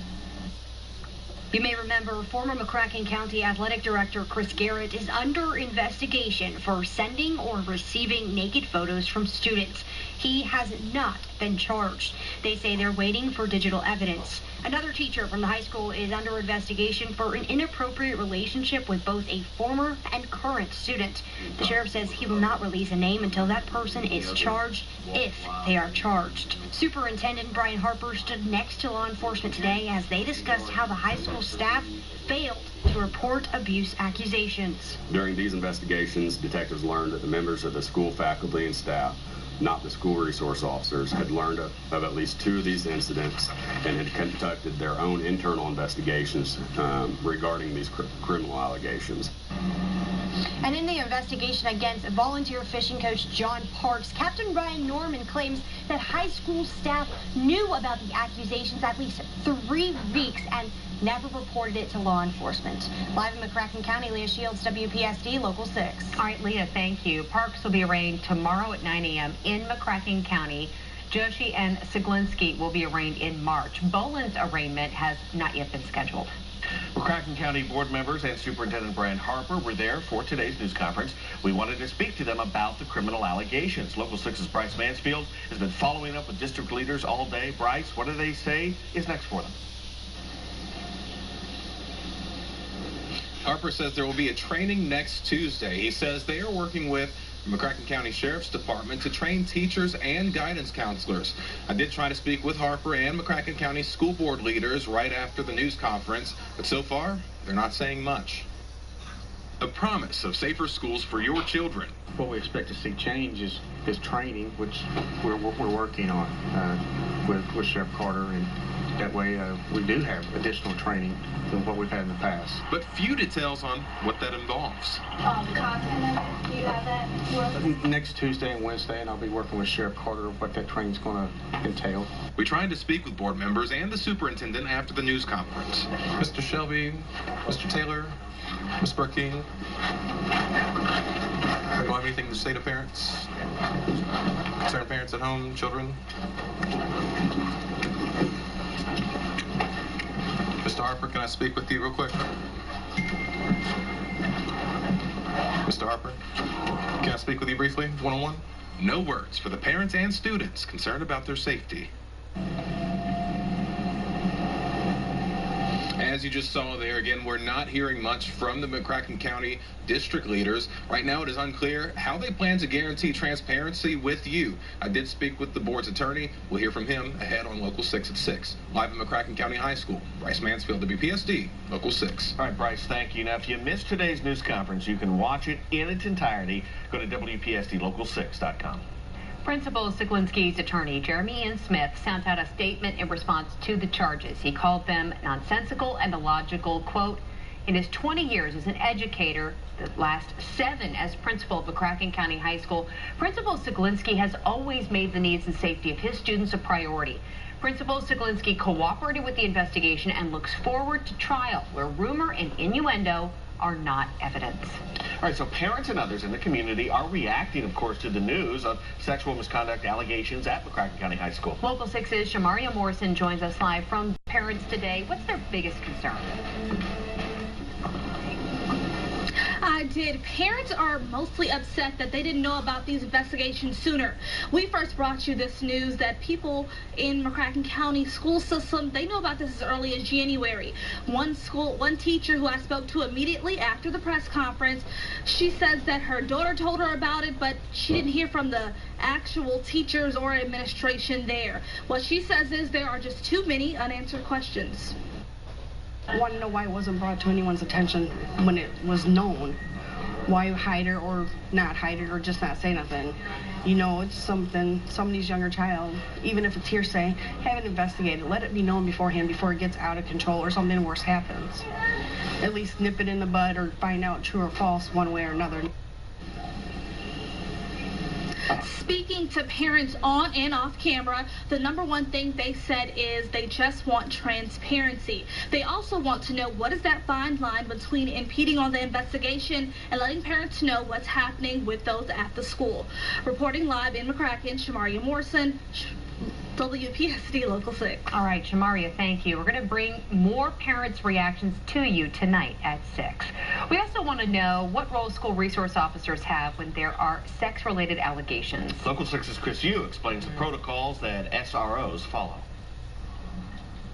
Speaker 18: You may remember former McCracken County Athletic Director Chris Garrett is under investigation for sending or receiving naked photos from students. He has not been charged. They say they're waiting for digital evidence. Another teacher from the high school is under investigation for an inappropriate relationship with both a former and current student. The sheriff says he will not release a name until that person is charged, if they are charged. Superintendent Brian Harper stood next to law enforcement today as they discussed how the high school school staff failed to report abuse accusations.
Speaker 11: During these investigations, detectives learned that the members of the school faculty and staff, not the school resource officers, had learned of at least 2 of these incidents and had conducted their own internal investigations regarding these criminal allegations.
Speaker 18: And in the investigation against volunteer fishing coach John Parks, Captain Ryan Norman claims that high school staff knew about the accusations at least 3 weeks and never reported it to law enforcement. Live in McCracken County, Leah Shields, WPSD Local 6.
Speaker 16: All right, Leah, thank you. Parks will be arraigned tomorrow at 9 a.m. in McCracken County. Joshi and Siglinski will be arraigned in March. Boland's arraignment has not yet been scheduled.
Speaker 12: McCracken County board members and Superintendent Brian Harper were there for today's news conference. We wanted to speak to them about the criminal allegations. Local 6's Bryce Mansfield has been following up with district leaders all day. Bryce, what do they say is next for them?
Speaker 20: Harper says there will be a training next Tuesday. He says they are working with the McCracken County Sheriff's Department to train teachers and guidance counselors. I did try to speak with Harper and McCracken County school board leaders right after the news conference, but so far, they're not saying much. A promise of safer schools for your children.
Speaker 21: What we expect to see change is training, which we're working on with Sheriff Carter, and that way we do have additional training than what we've had in the past.
Speaker 20: But few details on what that involves.
Speaker 18: The content, do you have that?
Speaker 21: Next Tuesday and Wednesday, and I'll be working with Sheriff Carter what that training is going to entail.
Speaker 20: We tried to speak with board members and the superintendent after the news conference. Mr. Shelby, Mr. Taylor, Ms. Burkey, do you have anything to say to parents? Concerned parents at home, children? Mr. Harper, can I speak with you real quick? Mr. Harper, can I speak with you briefly, one-on-one? No words for the parents and students concerned about their safety. As you just saw there, again, we're not hearing much from the McCracken County district leaders. Right now, it is unclear how they plan to guarantee transparency with you. I did speak with the board's attorney. We'll hear from him ahead on Local 6 at 6. Live in McCracken County High School, Bryce Mansfield, WPSD, Local 6.
Speaker 12: All right, Bryce, thank you. Now, if you missed today's news conference, you can watch it in its entirety. Go to WPSDLocal6.com.
Speaker 16: Principal Siglinski's attorney, Jeremy Ian Smith, sent out a statement in response to the charges. He called them nonsensical and illogical. Quote, in his 20 years as an educator, the last 7 as principal of McCracken County High School, Principal Siglinski has always made the needs and safety of his students a priority. Principal Siglinski cooperated with the investigation and looks forward to trial where rumor and innuendo are not evidence.
Speaker 12: All right, so parents and others in the community are reacting, of course, to the news of sexual misconduct allegations at McCracken County High School.
Speaker 16: Local 6's Shamaria Morrison joins us live from parents today. What's their biggest concern?
Speaker 22: I did. Parents are mostly upset that they didn't know about these investigations sooner. We first brought you this news that people in McCracken County school system, they know about this as early as January. One teacher who I spoke to immediately after the press conference, she says that her daughter told her about it, but she didn't hear from the actual teachers or administration there. What she says is there are just too many unanswered questions.
Speaker 23: I want to know why it wasn't brought to anyone's attention when it was known. Why hide it or not hide it or just not say nothing? You know, it's something, somebody's younger child, even if it's hearsay, have it investigated. Let it be known beforehand before it gets out of control or something worse happens. At least nip it in the bud or find out true or false one way or another.
Speaker 22: Speaking to parents on and off camera, the #1 thing they said is they just want transparency. They also want to know what is that fine line between impeding on the investigation and letting parents know what's happening with those at the school. Reporting live in McCracken, Shamaria Morrison, WPSD Local 6.
Speaker 16: All right, Shamaria, thank you. We're going to bring more parents' reactions to you tonight at 6. We also want to know what role school resource officers have when there are sex-related allegations.
Speaker 12: Local 6's Chris Yu explains the protocols that SROs follow.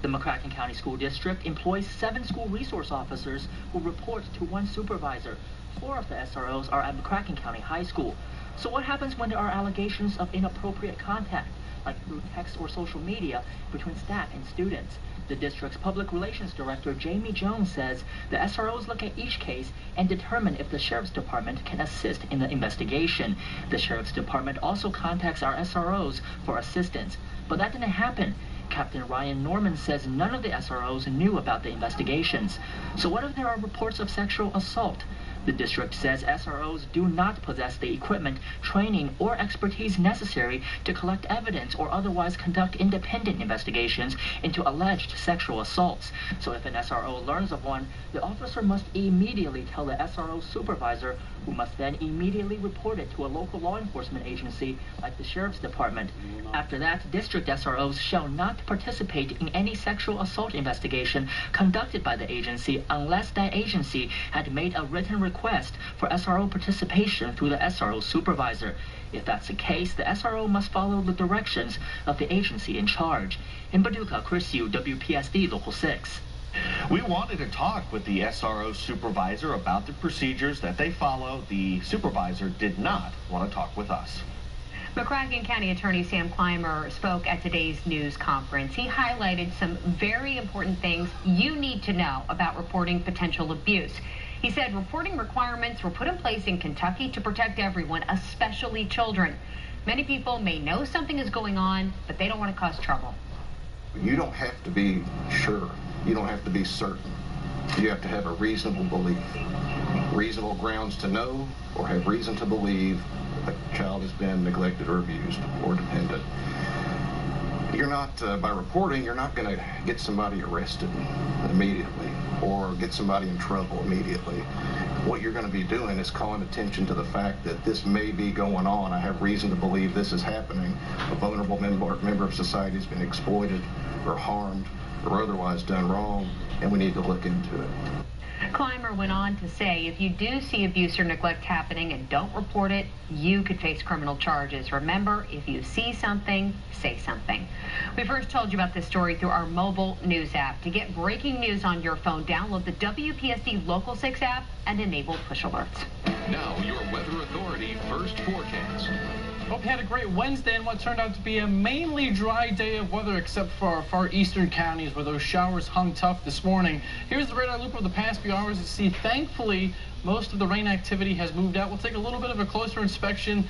Speaker 26: The McCracken County School District employs 7 school resource officers who report to 1 supervisor. 4 of the SROs are at McCracken County High School. So what happens when there are allegations of inappropriate contact, like through text or social media, between staff and students? The district's public relations director, Jamie Jones, says the SROs look at each case and determine if the Sheriff's Department can assist in the investigation. The Sheriff's Department also contacts our SROs for assistance, but that didn't happen. Captain Ryan Norman says none of the SROs knew about the investigations. So what if there are reports of sexual assault? The district says SROs do not possess the equipment, training, or expertise necessary to collect evidence or otherwise conduct independent investigations into alleged sexual assaults. So if an SRO learns of one, the officer must immediately tell the SRO supervisor, who must then immediately report it to a local law enforcement agency like the Sheriff's Department. After that, district SROs shall not participate in any sexual assault investigation conducted by the agency unless that agency had made a written request for SRO participation through the SRO supervisor. If that's the case, the SRO must follow the directions of the agency in charge. In Paducah, Chris Yu, WPSD Local 6.
Speaker 12: We wanted to talk with the SRO supervisor about the procedures that they follow. The supervisor did not want to talk with us.
Speaker 16: McCracken County Attorney Sam Clymer spoke at today's news conference. He highlighted some very important things you need to know about reporting potential abuse. He said reporting requirements were put in place in Kentucky to protect everyone, especially children. Many people may know something is going on, but they don't want to cause trouble.
Speaker 1: You don't have to be sure. You don't have to be certain. You have to have a reasonable belief. Reasonable grounds to know or have reason to believe a child has been neglected or abused or dependent. You're not, by reporting, you're not going to get somebody arrested immediately or get somebody in trouble immediately. What you're going to be doing is calling attention to the fact that this may be going on. I have reason to believe this is happening. A vulnerable member of society has been exploited or harmed or otherwise done wrong, and we need to look into it.
Speaker 16: Clymer went on to say if you do see abuse or neglect happening and don't report it, you could face criminal charges. Remember, if you see something, say something. We first told you about this story through our mobile news app. To get breaking news on your phone, download the WPSD Local 6 app and enable push alerts.
Speaker 2: Now, your Weather Authority first forecast.
Speaker 3: Hope you had a great Wednesday and what turned out to be a mainly dry day of weather except for our far eastern counties where those showers hung tough this morning. Here's the radar loop of the past few hours to see, thankfully, most of the rain activity has moved out. We'll take a little bit of a closer inspection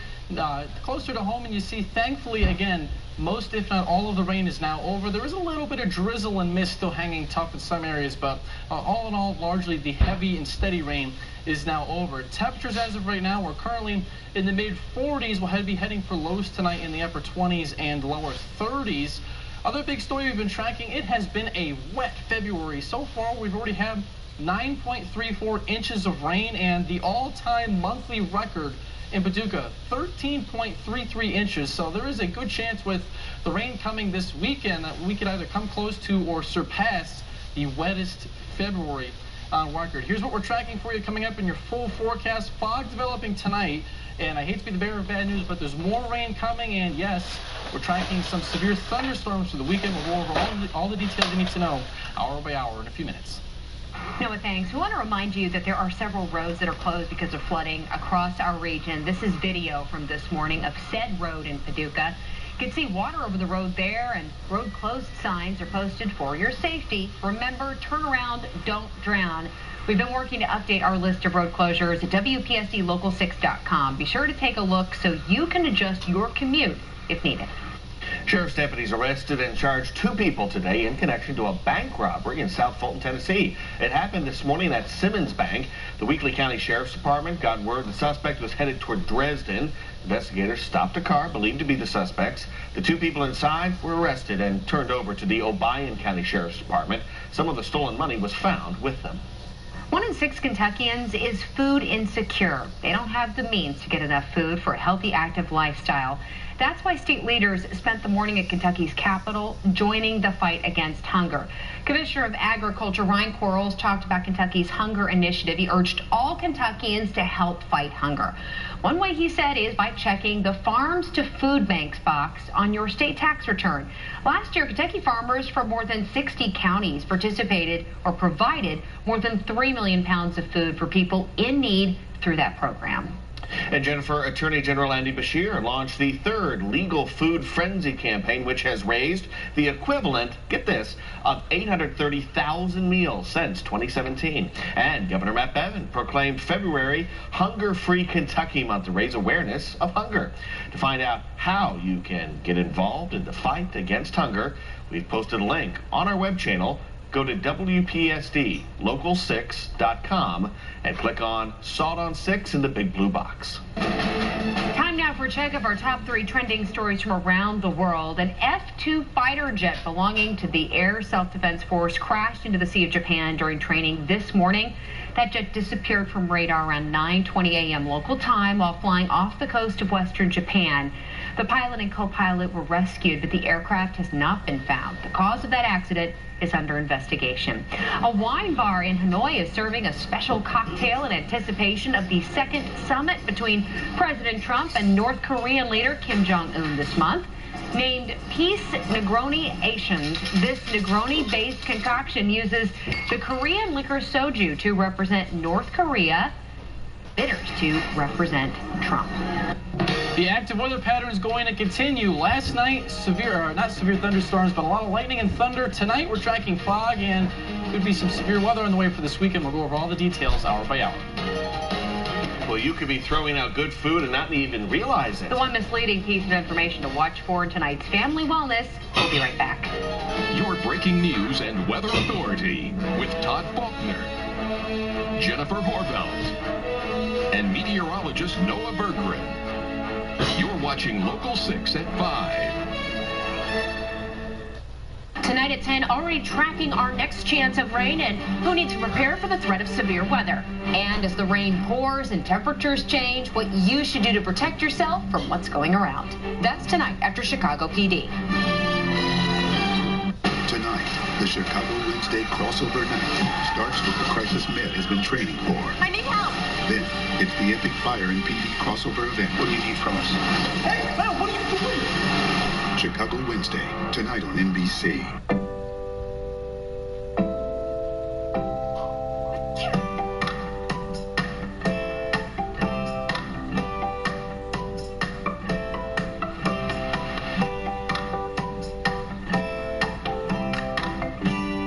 Speaker 3: closer to home, and you see, thankfully, again, most, if not all, of the rain is now over. There is a little bit of drizzle and mist still hanging tough in some areas, but all in all, largely the heavy and steady rain is now over. Temperatures as of right now, we're currently in the mid-40s. We'll be heading for lows tonight in the upper 20s and lower 30s. Other big story we've been tracking, it has been a wet February. So far, we've already had 9.34 inches of rain, and the all-time monthly record in Paducah, 13.33 inches. So there is a good chance with the rain coming this weekend that we could either come close to or surpass the wettest February on record. Here's what we're tracking for you coming up in your full forecast. Fog developing tonight, and I hate to be the bearer of bad news, but there's more rain coming, and yes, we're tracking some severe thunderstorms for the weekend. We'll go over all the details you need to know hour by hour in a few minutes.
Speaker 16: Noah, thanks. We want to remind you that there are several roads that are closed because of flooding across our region. This is video from this morning of said road in Paducah. You can see water over the road there, and road closed signs are posted for your safety. Remember, turn around, don't drown. We've been working to update our list of road closures at WPSDLocal6.com. Be sure to take a look so you can adjust your commute if needed.
Speaker 12: Sheriff's deputies arrested and charged 2 people today in connection to a bank robbery in South Fulton, Tennessee. It happened this morning at Simmons Bank. The Weakley County Sheriff's Department got word the suspect was headed toward Dresden. Investigators stopped a car believed to be the suspects. The 2 people inside were arrested and turned over to the Obion County Sheriff's Department. Some of the stolen money was found with them.
Speaker 16: 1 in 6 Kentuckians is food insecure. They don't have the means to get enough food for a healthy, active lifestyle. That's why state leaders spent the morning at Kentucky's Capitol joining the fight against hunger. Commissioner of Agriculture Ryan Quarles talked about Kentucky's hunger initiative. He urged all Kentuckians to help fight hunger. One way, he said, is by checking the Farms to Food Banks box on your state tax return. Last year, Kentucky farmers from more than 60 counties participated or provided more than 3 million pounds of food for people in need through that program.
Speaker 12: And Jennifer, Attorney General Andy Beshear launched the third legal food frenzy campaign, which has raised the equivalent, get this, of 830,000 meals since 2017. And Governor Matt Bevin proclaimed February Hunger-Free Kentucky Month to raise awareness of hunger. To find out how you can get involved in the fight against hunger, we've posted a link on our web channel. Go to WPSDLocal6.com and click on Salt on 6 in the big blue box.
Speaker 16: Time now for a check of our top 3 trending stories from around the world. An F-2 fighter jet belonging to the Air Self-Defense Force crashed into the Sea of Japan during training this morning. That jet disappeared from radar around 9:20 a.m. local time while flying off the coast of western Japan. The pilot and co-pilot were rescued, but the aircraft has not been found. The cause of that accident is under investigation. A wine bar in Hanoi is serving a special cocktail in anticipation of the second summit between President Trump and North Korean leader Kim Jong-un this month. Named Peace Negroni Asians, this Negroni-based concoction uses the Korean liquor soju to represent North Korea, bitters to represent Trump.
Speaker 3: The active weather pattern is going to continue. Last night, not severe thunderstorms, but a lot of lightning and thunder. Tonight, we're tracking fog, and could be some severe weather on the way for this weekend. We'll go over all the details hour by hour.
Speaker 12: Well, you could be throwing out good food and not even realize it.
Speaker 16: The one misleading piece of information to watch for in tonight's Family Wellness. We'll be right back.
Speaker 2: Your breaking news and weather authority with Todd Faulkner, Jennifer Horveld, and meteorologist Noah Berggren. You're watching Local 6 at 5.
Speaker 16: Tonight at 10, already tracking our next chance of rain and who needs to prepare for the threat of severe weather. And as the rain pours and temperatures change, what you should do to protect yourself from what's going around. That's tonight after Chicago PD.
Speaker 4: Tonight, the Chicago Wednesday crossover night starts with the crisis Med has been training for.
Speaker 18: I need help.
Speaker 4: Then, it's the epic Fire and PD crossover event. What do you need from us?
Speaker 18: Hey, man, what are you doing?
Speaker 4: Chicago Wednesday, tonight on NBC.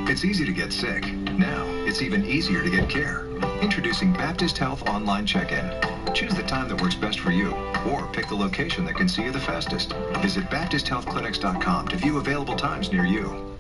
Speaker 7: It's easy to get sick. Now, it's even easier to get care. Introducing Baptist Health Online Check-In. Choose the time that works best for you, or pick the location that can see you the fastest. Visit BaptistHealthClinics.com to view available times near you.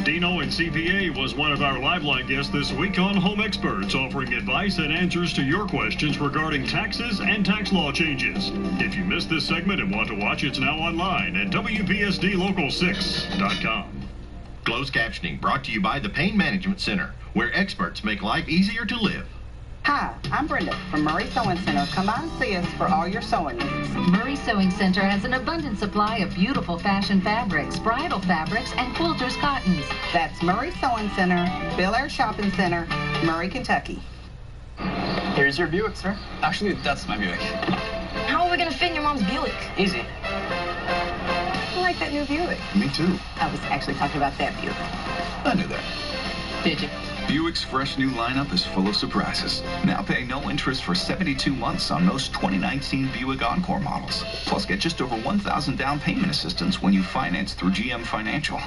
Speaker 6: Dino and CPA was one of our Liveline guests this week on Home Experts, offering advice and answers to your questions regarding taxes and tax law changes. If you missed this segment and want to watch, it's now online at WPSDLocal6.com.
Speaker 8: Closed captioning brought to you by the Pain Management Center, where experts make life easier to live.
Speaker 19: Hi, I'm Brenda from Murray Sewing Center. Come by and see us for all your sewing needs.
Speaker 24: Murray Sewing Center has an abundant supply of beautiful fashion fabrics, bridal fabrics, and quilters cottons.
Speaker 19: That's Murray Sewing Center, Bel Air Shopping Center, Murray, Kentucky.
Speaker 25: Here's your Buick, sir. Actually, that's my Buick.
Speaker 18: How are we going to fit in your mom's Buick?
Speaker 25: Easy.
Speaker 19: I like that new Buick.
Speaker 4: Me too.
Speaker 19: I was actually talking about that Buick.
Speaker 7: I knew that.
Speaker 25: Did you?
Speaker 7: Buick's fresh new lineup is full of surprises. Now pay no interest for 72 months on most 2019 Buick Encore models. Plus get just over $1,000 down payment assistance when you finance through GM Financial.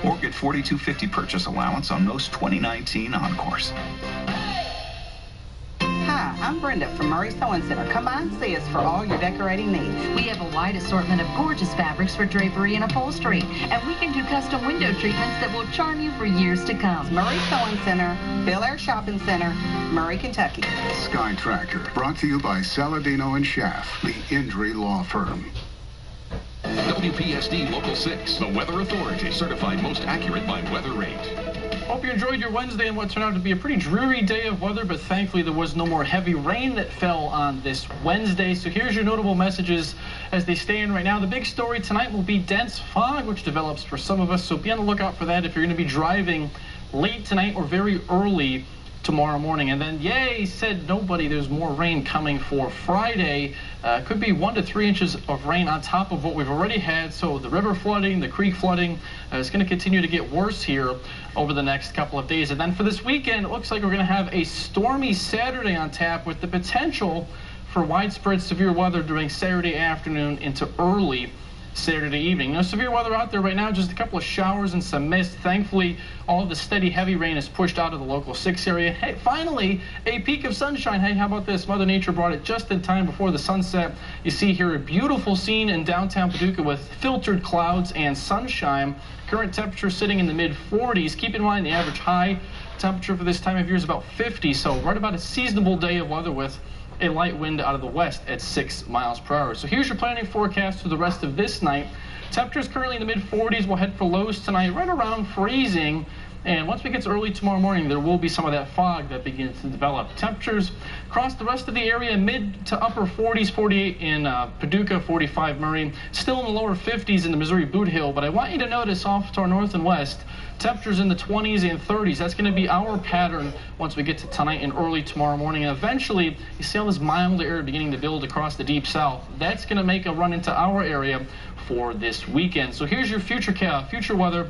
Speaker 7: Or get $4,250 purchase allowance on most 2019 Encores.
Speaker 19: Hi, I'm Brenda from Murray Sewing Center. Come by and see us for all your decorating needs.
Speaker 24: We have a wide assortment of gorgeous fabrics for drapery and upholstery, and we can do custom window treatments that will charm you for years to come.
Speaker 19: Murray Sewing Center, Bel Air Shopping Center, Murray, Kentucky.
Speaker 4: Sky Tracker, brought to you by Saladino and Schaff, the injury law firm.
Speaker 2: WPSD Local 6, the weather authority, certified most accurate by Weather Rate.
Speaker 3: Hope you enjoyed your Wednesday and what turned out to be a pretty dreary day of weather, but thankfully there was no more heavy rain that fell on this Wednesday. So here's your notable messages as they stand right now. The big story tonight will be dense fog, which develops for some of us, so be on the lookout for that if you're going to be driving late tonight or very early tomorrow morning. And then, yay, said nobody, there's more rain coming for Friday. Could be 1 to 3 inches of rain on top of what we've already had. So the river flooding, the creek flooding is going to continue to get worse here over the next couple of days. And then for this weekend, it looks like we're going to have a stormy Saturday on tap with the potential for widespread severe weather during Saturday afternoon into early Saturday evening. No severe weather out there right now, just a couple of showers and some mist. Thankfully, all of the steady heavy rain is pushed out of the local 6 area. Hey, finally, a peak of sunshine. Hey, how about this? Mother Nature brought it just in time before the sunset. You see here a beautiful scene in downtown Paducah with filtered clouds and sunshine. Current temperature sitting in the mid-40s. Keep in mind the average high temperature for this time of year is about 50, so right about a seasonable day of weather with a light wind out of the west at 6 miles per hour. So here's your planning forecast for the rest of this night. Temperatures currently in the mid-40s. We'll head for lows tonight right around freezing. And once we get to early tomorrow morning, there will be some of that fog that begins to develop. Temperatures across the rest of the area, mid to upper 40s, 48 in Paducah, 45 Murray. Still in the lower 50s in the Missouri Boot Hill. But I want you to notice off to our north and west, temperatures in the 20s and 30s. That's going to be our pattern once we get to tonight and early tomorrow morning. And eventually, you see all this mild air beginning to build across the deep south. That's going to make a run into our area for this weekend. So here's your future weather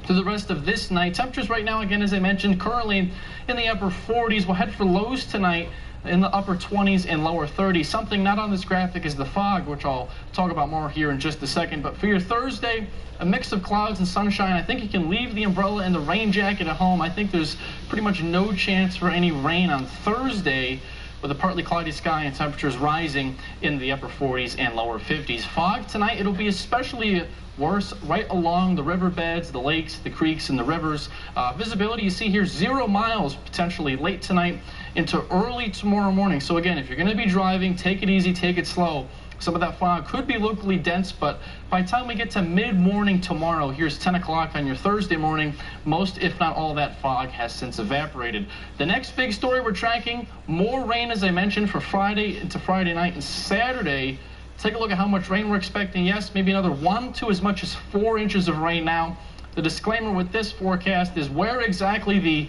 Speaker 3: through the rest of this night. Temperatures right now, again, as I mentioned, currently in the upper 40s. We'll head for lows tonight in the upper 20s and lower 30s. Something not on this graphic is the fog, which I'll talk about more here in just a second. But for your Thursday, a mix of clouds and sunshine. I think you can leave the umbrella and the rain jacket at home. I think there's pretty much no chance for any rain on Thursday, with a partly cloudy sky and temperatures rising in the upper 40s and lower 50s. Fog tonight, it'll be especially worse right along the riverbeds, the lakes, the creeks, and the rivers. Visibility, you see here, 0 miles potentially late tonight into early tomorrow morning. So again, if you're going to be driving, take it easy, take it slow. Some of that fog could be locally dense, but by the time we get to mid-morning tomorrow, here's 10 o'clock on your Thursday morning, most, if not all, that fog has since evaporated. The next big story we're tracking, more rain, as I mentioned, for Friday into Friday night and Saturday. Take a look at how much rain we're expecting. Yes, maybe another 1 to as much as 4 inches of rain now. The disclaimer with this forecast is where exactly the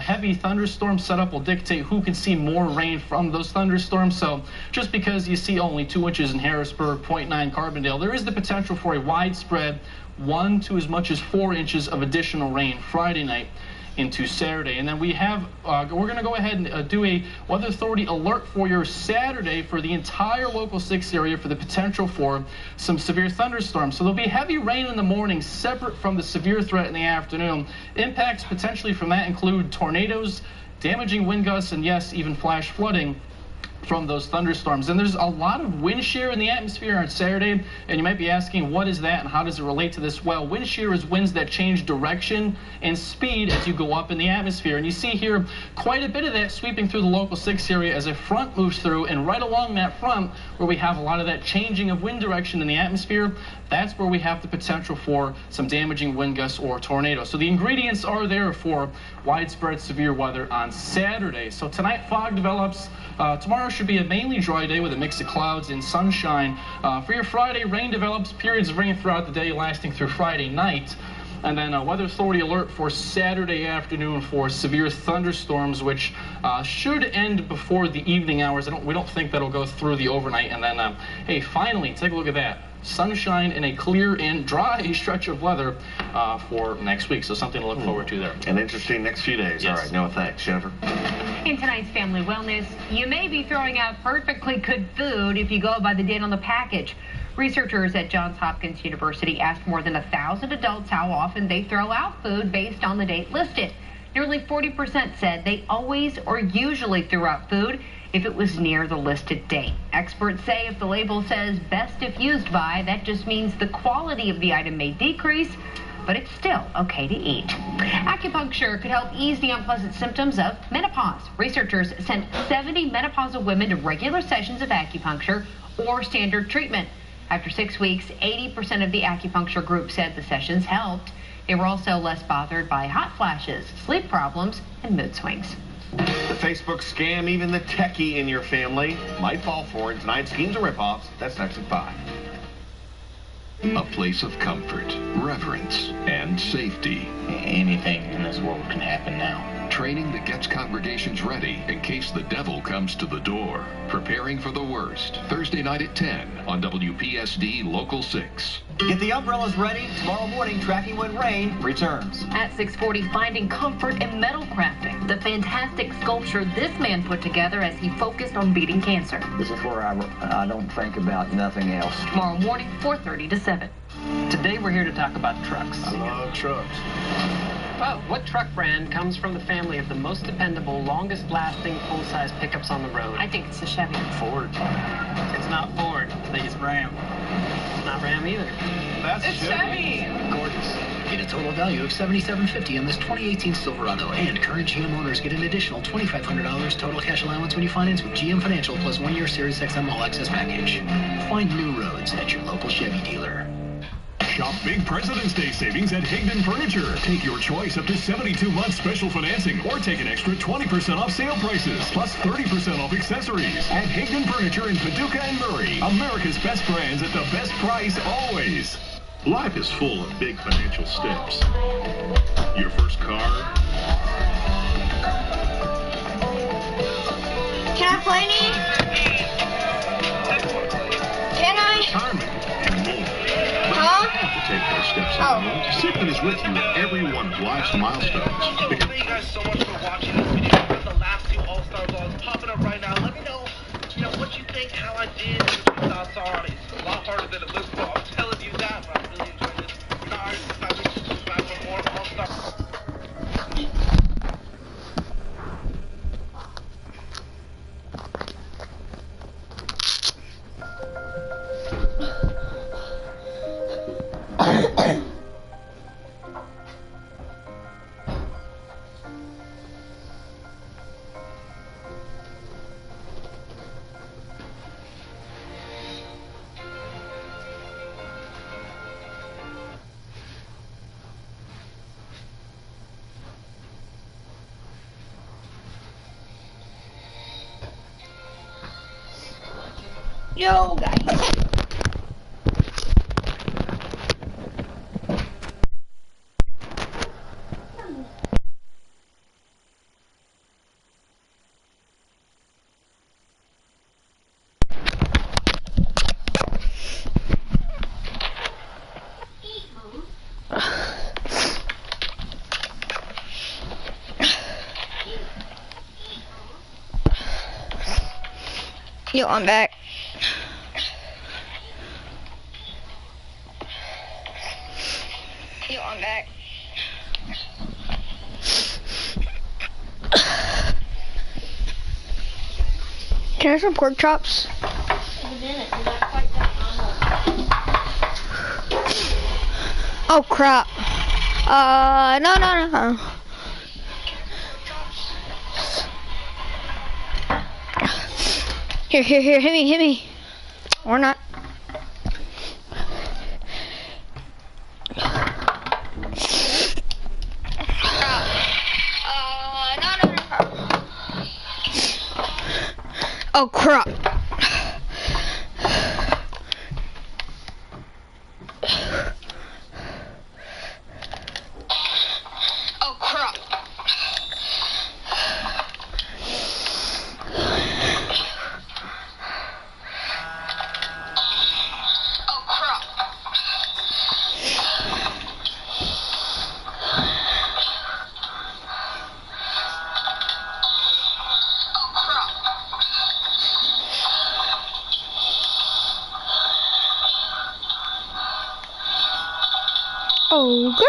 Speaker 3: heavy thunderstorm setup will dictate who can see more rain from those thunderstorms. So just because you see only 2 inches in Harrisburg, 0.9 Carbondale, there is the potential for a widespread 1 to as much as 4 inches of additional rain Friday night into Saturday. And then we have, we're going to go ahead and do a Weather Authority alert for your Saturday for the entire local 6 area for the potential for some severe thunderstorms. So there'll be heavy rain in the morning separate from the severe threat in the afternoon. Impacts potentially from that include tornadoes, damaging wind gusts, and yes, even flash flooding from those thunderstorms. And there's a lot of wind shear in the atmosphere on Saturday, and you might be asking, what is that and how does it relate to this? Well, wind shear is winds that change direction and speed as you go up in the atmosphere. And you see here quite a bit of that sweeping through the local 6 area as a front moves through, and right along that front where we have a lot of that changing of wind direction in the atmosphere, that's where we have the potential for some damaging wind gusts or tornadoes. So the ingredients are there for widespread severe weather on Saturday. So tonight fog develops. Tomorrow should be a mainly dry day with a mix of clouds and sunshine. For your Friday, rain develops, periods of rain throughout the day lasting through Friday night. And then a Weather Authority alert for Saturday afternoon for severe thunderstorms, which should end before the evening hours. We don't think that'll go through the overnight. And then, hey, finally, take a look at that. Sunshine and a clear and dry stretch of weather for next week. So something to look forward to there.
Speaker 12: An interesting next few days. Yes. All right, Noah, thanks. Jennifer?
Speaker 16: In tonight's Family Wellness, you may be throwing out perfectly good food if you go by the date on the package. Researchers at Johns Hopkins University asked more than 1,000 adults how often they throw out food based on the date listed. Nearly 40% said they always or usually threw out food if it was near the listed date. Experts say if the label says best if used by, that just means the quality of the item may decrease, but it's still okay to eat. Acupuncture could help ease the unpleasant symptoms of menopause. Researchers sent 70 menopausal women to regular sessions of acupuncture or standard treatment. After 6 weeks, 80% of the acupuncture group said the sessions helped. They were also less bothered by hot flashes, sleep problems, and mood swings.
Speaker 12: The Facebook scam even the techie in your family might fall for in tonight's Schemes and Ripoffs. That's next at 5.
Speaker 2: A place of comfort, reverence, and safety.
Speaker 5: Anything in this world can happen now.
Speaker 2: Training that gets congregations ready in case the devil comes to the door. Preparing for the worst. Thursday night at 10 on WPSD Local 6.
Speaker 26: Get the umbrellas ready. Tomorrow morning, Tracking When Rain returns.
Speaker 16: At 6:40, finding comfort in metal crafting. The fantastic sculpture this man put together as he focused on beating cancer.
Speaker 5: This is where I don't think about nothing else.
Speaker 16: Tomorrow morning, 4:30 to 7.
Speaker 25: Today we're here to talk about trucks.
Speaker 9: I love trucks.
Speaker 25: Well, what truck brand comes from the family of the most dependable, longest-lasting full-size pickups on the road?
Speaker 16: I think it's a Chevy.
Speaker 25: Ford. It's not Ford. I think it's Ram. It's not Ram either.
Speaker 10: That's Chevy. Gorgeous. Get a total value of $7,750 on this 2018 Silverado, and current GM owners get an additional $2,500 total cash allowance when you finance with GM Financial plus 1-year Series XM All Access package. Find new roads at your local Chevy dealer.
Speaker 2: Shop big President's Day savings at Higdon Furniture. Take your choice up to 72 months special financing or take an extra 20% off sale prices plus 30% off accessories at Higdon Furniture in Paducah and Murray. America's best brands at the best price always.
Speaker 6: Life is full of big financial steps. Your first car.
Speaker 18: Can I play any? Can I?
Speaker 6: Retirement and more.
Speaker 18: Huh?
Speaker 6: You have to take those steps alone. Sigmund is with you at every one of life's milestones.
Speaker 13: Thank you guys so much for watching this video. Got the last 2 All-Star balls popping up right now. Let me know, what you think, how I did, what your thoughts are on it. It's a lot harder than it looks, so I'm telling you that, but I really enjoyed this. If you're not already subscribed, subscribe for more All-Star.
Speaker 18: Yo, guys. Yo, I'm back. Yo, I'm back. Can I have some pork chops? Oh crap. No. Here, hit me. Or not. Oh crap. Oh crap. Oh, God.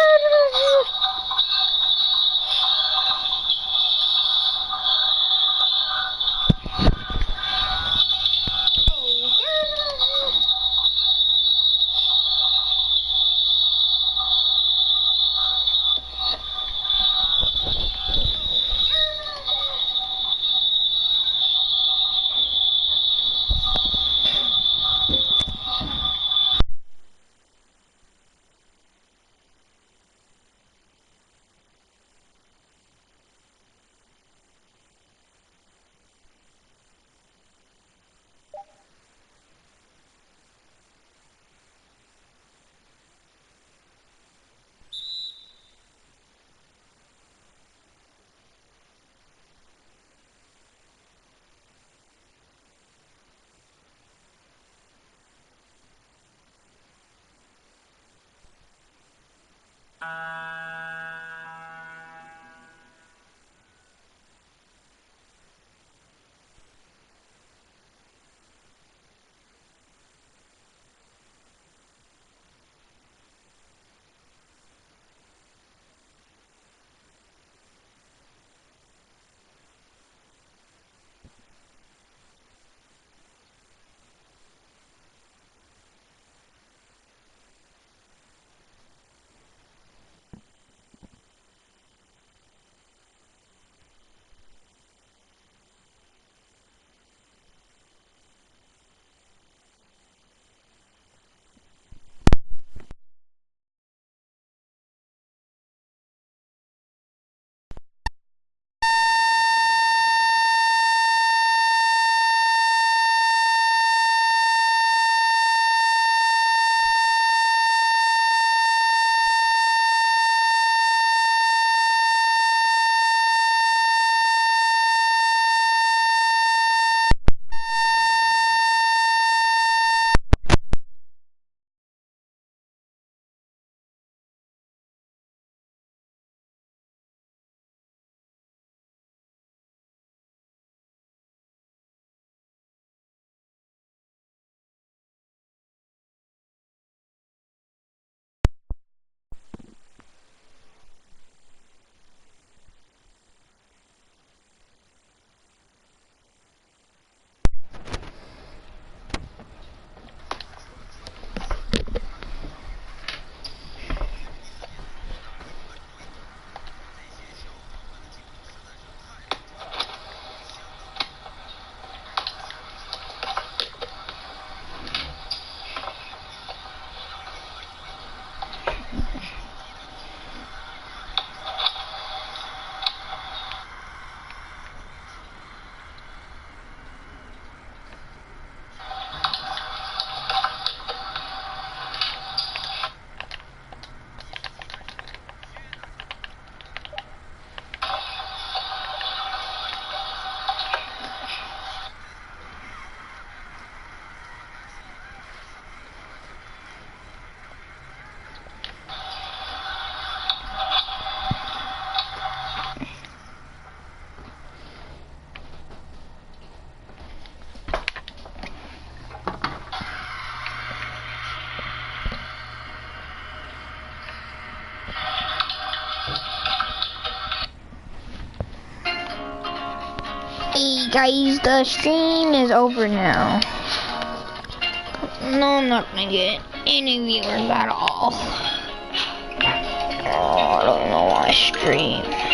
Speaker 11: Hey guys, the stream is over now. No, I'm not gonna get any viewers at all. Oh, I don't know why stream.